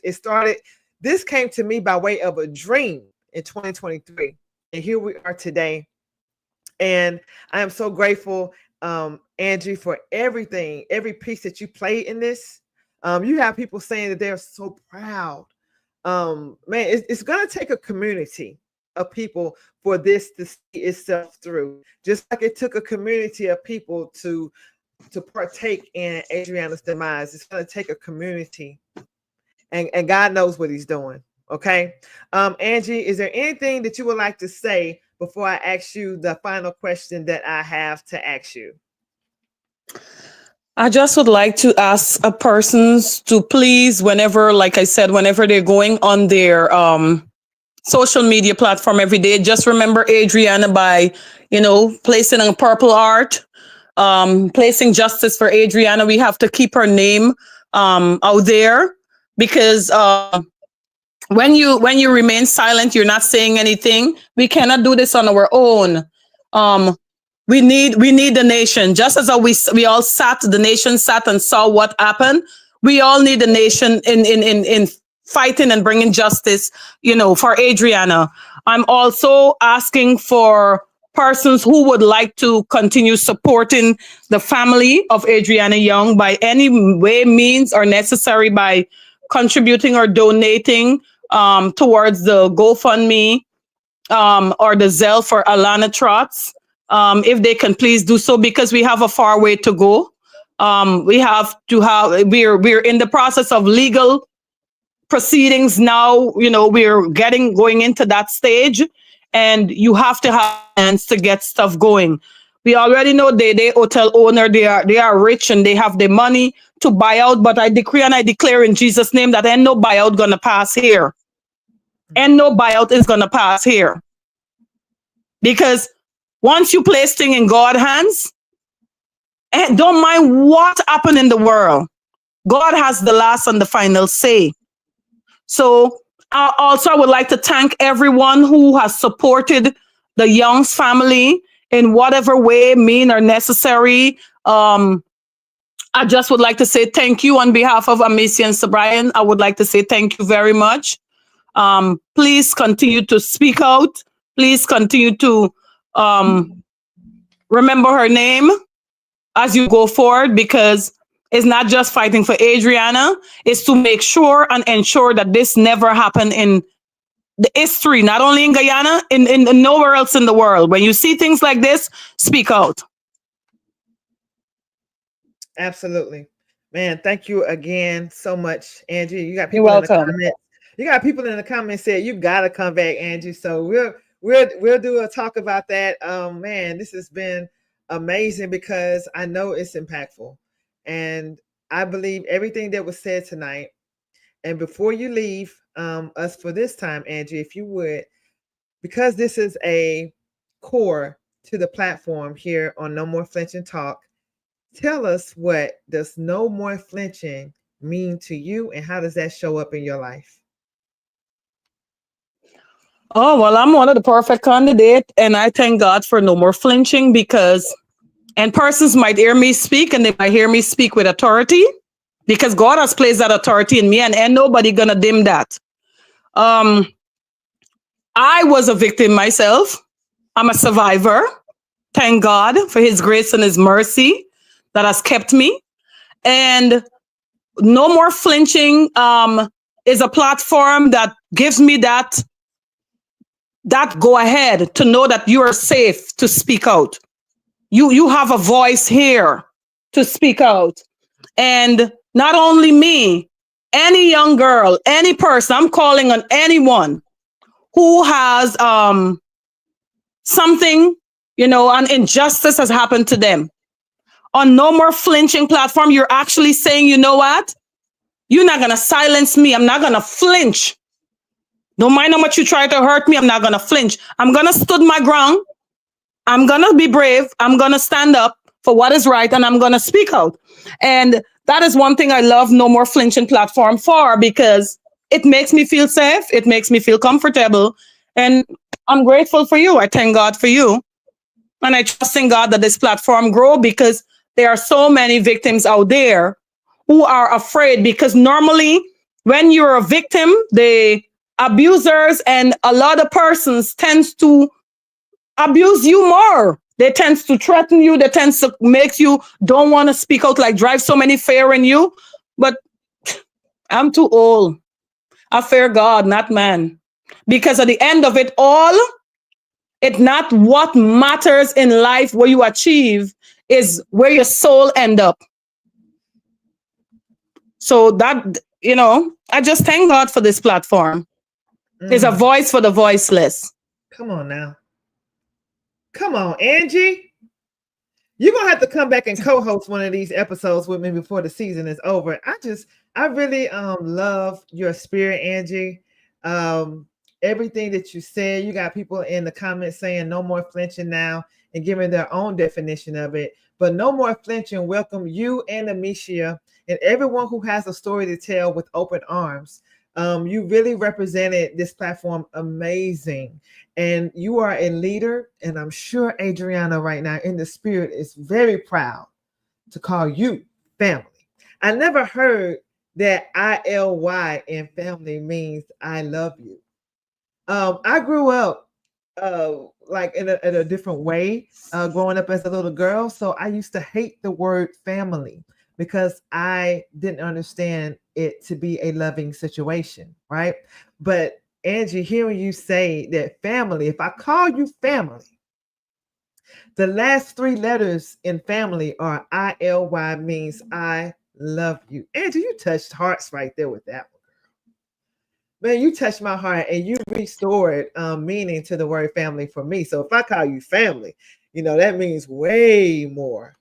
A: This came to me by way of a dream in 2023, and here we are today. And I am so grateful, Angie, for everything, every piece that you played in this. You have people saying that they're so proud. Man, it's going to take a community of people for this to see itself through. Just like it took a community of people to partake in Adriana's demise. It's going to take a community. and God knows what He's doing. Okay. Angie, is there anything that you would like to say before I ask you the final question that I have to ask you?
C: I just would like to ask a persons to please, whenever, like I said, whenever they're going on their social media platform every day, just remember Adriana by, placing a purple heart, placing justice for Adriana. We have to keep her name out there, because when you remain silent, you're not saying anything. We cannot do this on our own. Um, we need the nation. Just as we all sat, the nation sat and saw what happened. We all need the nation in fighting and bringing justice, for Adriana. I'm also asking for persons who would like to continue supporting the family of Adriana Younge by any way, means, or necessary, by contributing or donating towards the GoFundMe or the Zelle for Alana Trotz. If they can please do so, because we have a far way to go. We're in the process of legal proceedings now. We're going into that stage, and you have to have hands to get stuff going. We already know they hotel owner, they are rich and they have the money to buy out, but I decree and I declare in Jesus' name that ain't no buyout gonna pass here. And no buyout is gonna pass here. Because once you place things in God's hands, and don't mind what happened in the world, God has the last and the final say. So I would like to thank everyone who has supported the Youngs family in whatever way, mean, or necessary. I just would like to say thank you on behalf of Amecia and Sir Brian. I would like to say thank you very much. Please continue to speak out. Please continue to remember her name as you go forward, because it's not just fighting for Adriana. It's to make sure and ensure that this never happened in the history, not only in Guyana, in nowhere else in the world. When you see things like this, speak out.
A: Absolutely. Man, thank you again so much, Angie. You got
C: You're
A: people in the
C: welcome.
A: comments. You got people in the comments saying you gotta come back, Angie. So we'll do a talk about that. Man, this has been amazing because I know it's impactful. And I believe everything that was said tonight. And before you leave us for this time, Angie, if you would, because this is a core to the platform here on No More Flinching Talk, tell us, what does No More Flinching mean to you, and how does that show up in your life?
C: Oh, well, I'm one of the perfect candidate, and I thank God for No More Flinching, because, and persons might hear me speak, and they might hear me speak with authority, because God has placed that authority in me, and ain't nobody gonna dim that. I was a victim myself. I'm a survivor. Thank God for His grace and His mercy that has kept me. And No More Flinching is a platform that gives me that go ahead to know that you are safe to speak out. You have a voice here to speak out. And not only me, any young girl, any person, I'm calling on anyone who has something, an injustice has happened to them. On No More Flinching platform, you're actually saying, you know what? You're not going to silence me. I'm not going to flinch. Don't mind how much you try to hurt me. I'm not going to flinch. I'm going to stood my ground. I'm going to be brave. I'm going to stand up for what is right, and I'm going to speak out. And that is one thing I love No More Flinching platform for, because it makes me feel safe. It makes me feel comfortable. And I'm grateful for you. I thank God for you. And I trust in God that this platform grow, because there are so many victims out there who are afraid, because normally when you're a victim, the abusers and a lot of persons tends to abuse you more. They tend to threaten you. They tend to make you don't want to speak out, like drive so many fear in you. But I'm too old. I fear God, not man. Because at the end of it all, it's not what matters in life, what you achieve, is where your soul end up. So I just thank God for this platform. It's a
A: Mm,
C: voice for the voiceless.
A: come on now. Come on, Angie. You're gonna have to come back and co-host one of these episodes with me before the season is over. I really love your spirit, Angie. Um, everything that you said, you got people in the comments saying no more flinching now and giving their own definition of it. But no more flinching. Welcome you and Amecia and everyone who has a story to tell with open arms. You really represented this platform amazing. And you are a leader, and I'm sure Adriana right now in the spirit is very proud to call you family. I never heard that ILY in family means I love you. I grew up like in a different way growing up as a little girl. So I used to hate the word family because I didn't understand it to be a loving situation, right? But Angie, hearing you say that family, if I call you family, the last three letters in family are ILY means I love you. Angie, you touched hearts right there with that one. Man, you touched my heart and you restored meaning to the word family for me. So if I call you family, that means way more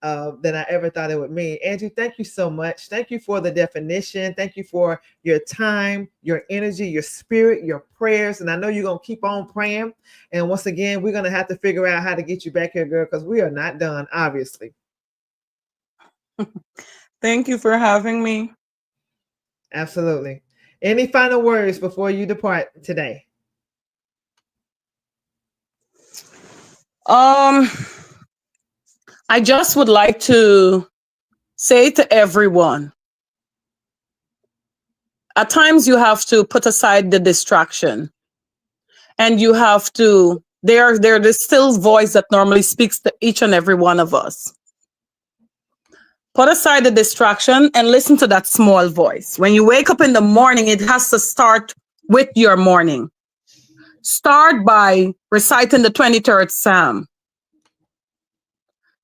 A: than I ever thought it would mean. Andrew, thank you so much. Thank you for the definition. Thank you for your time, your energy, your spirit, your prayers. And I know you're going to keep on praying. And once again, we're going to have to figure out how to get you back here, girl, because we are not done, obviously.
C: Thank you for having me.
A: Absolutely. Any final words before you depart today?
C: I just would like to say to everyone, at times you have to put aside the distraction and you have to, there's still voice that normally speaks to each and every one of us. Put aside the distraction and listen to that small voice. When you wake up in the morning, it has to start with your morning. Start by reciting the 23rd Psalm.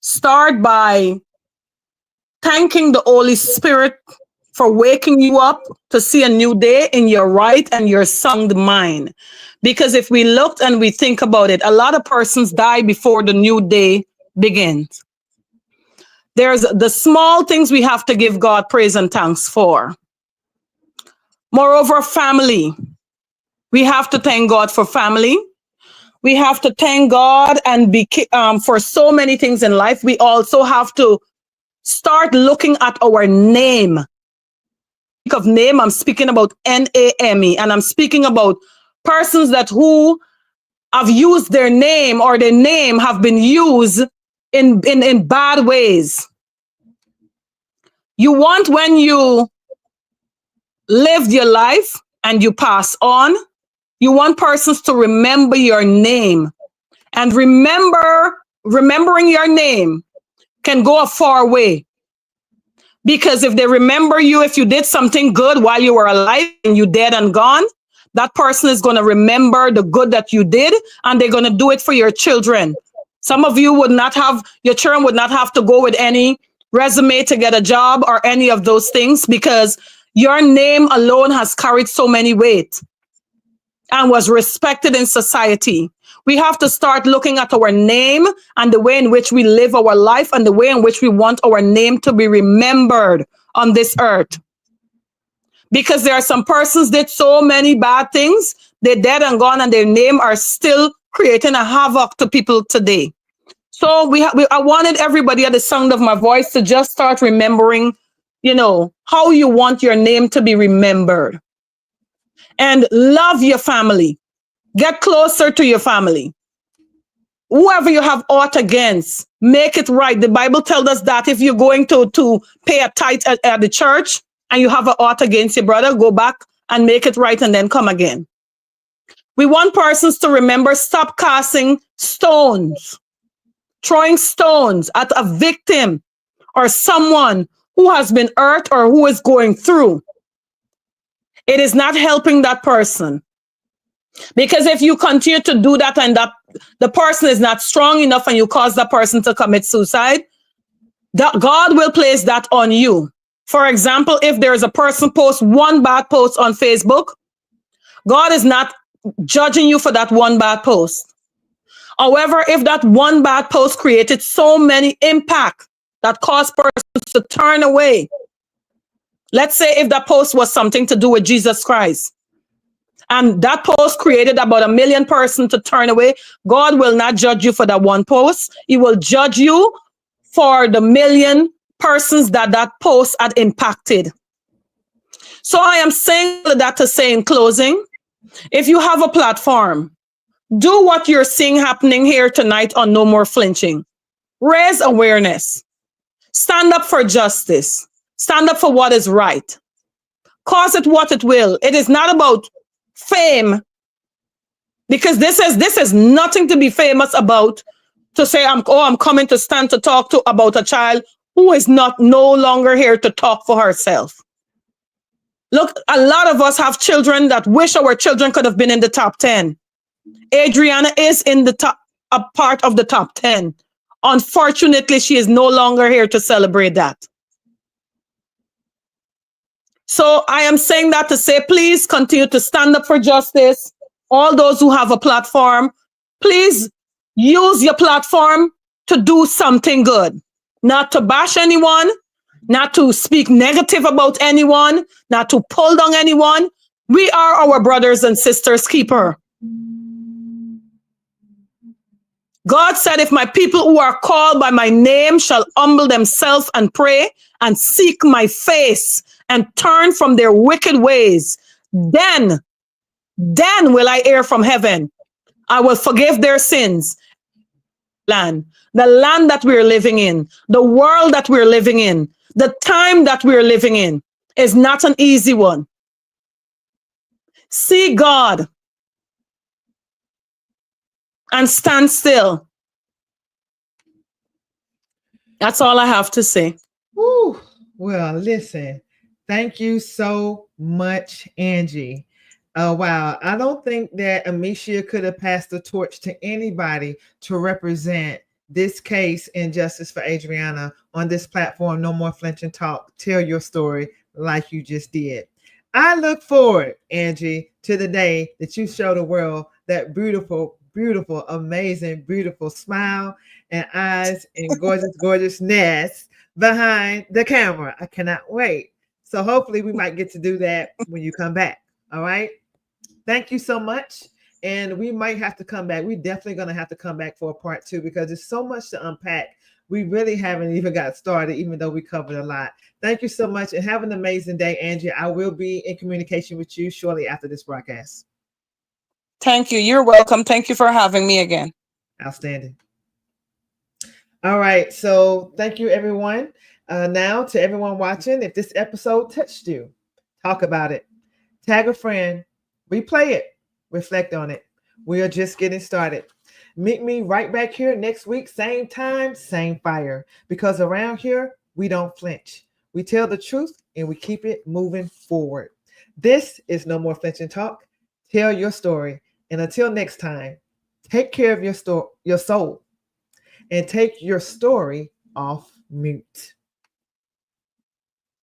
C: Start by thanking the Holy Spirit for waking you up to see a new day in your right and your sound mind. Because if we looked and we think about it, a lot of persons die before the new day begins. There's the small things we have to give God praise and thanks for. Moreover, family. We have to thank God for family. We have to thank God and for so many things in life. We also have to start looking at our name. Of name, I'm speaking about NAME, and I'm speaking about persons who have used their name or their name have been used in bad ways. You want when you lived your life and you pass on, you want persons to remember your name. And remembering your name can go a far way. Because if they remember you, if you did something good while you were alive and you dead and gone, that person is going to remember the good that you did, and they're going to do it for your children. Some of you your children would not have to go with any resume to get a job or any of those things, because your name alone has carried so many weight and was respected in society. We have to start looking at our name and the way in which we live our life and the way in which we want our name to be remembered on this earth. Because there are some persons did so many bad things, they're dead and gone, and their name are still creating a havoc to people today. So I wanted everybody at the sound of my voice to just start remembering, how you want your name to be remembered. And love your family. Get closer to your family. Whoever you have aught against, make it right. The Bible tells us that if you're going to pay a tithe at the church and you have an aught against your brother, go back and make it right and then come again. We want persons to remember, stop casting stones, throwing stones at a victim or someone who has been hurt or who is going through. It is not helping that person. Because if you continue to do that and that the person is not strong enough and you cause that person to commit suicide, that God will place that on you. For example, if there is a person posts one bad post on Facebook, God is not judging you for that one bad post. However, if that one bad post created so many impact that caused persons to turn away, let's say if that post was something to do with Jesus Christ, and that post created about 1 million persons to turn away, God will not judge you for that one post. He will judge you for the 1 million persons that that post had impacted. So I am saying that to say in closing, if you have a platform, do what you're seeing happening here tonight on No More Flinching. Raise awareness. Stand up for justice. Stand up for what is right. Cause it what it will. It is not about fame, because this is nothing to be famous about, to say I'm coming to stand to talk to about a child who is no longer here to talk for herself. Look, a lot of us have children that wish our children could have been in the top 10. Adriana is in the top, a part of the top 10. Unfortunately, she is no longer here to celebrate that. So I am saying that to say, please continue to stand up for justice. All those who have a platform, please use your platform to do something good, not to bash anyone, not to speak negative about anyone, not to pull down anyone. We are our brothers and sisters' keeper. God said, if my people who are called by my name shall humble themselves and pray and seek my face and turn from their wicked ways, then will I hear from heaven. I will forgive their sins. The land that we're living in, the world that we're living in, the time that we're living in is not an easy one. See God and stand still. That's all I have to say.
A: Woo. Well, listen, thank you so much, Angie. Oh, wow. I don't think that Amecia could have passed the torch to anybody to represent this case in Justice for Adriana on this platform, No More Flinching Talk. Tell your story like you just did. I look forward, Angie, to the day that you show the world that beautiful, beautiful, amazing, beautiful smile and eyes and gorgeous, gorgeousness behind the camera. I cannot wait. So hopefully we might get to do that when you come back. All right. Thank you so much. And we might have to come back. We're definitely going to have to come back for a part 2 because there's so much to unpack. We really haven't even got started, even though we covered a lot. Thank you so much and have an amazing day, Angie. I will be in communication with you shortly after this broadcast.
C: Thank you. You're welcome. Thank you for having me again.
A: Outstanding. All right. So thank you, everyone. Now to everyone watching, if this episode touched you, talk about it. Tag a friend. Replay it. Reflect on it. We are just getting started. Meet me right back here next week, same time, same fire. Because around here, we don't flinch. We tell the truth and we keep it moving forward. This is No More Flinching Talk. Tell your story. And until next time, take care of your soul and take your story off mute.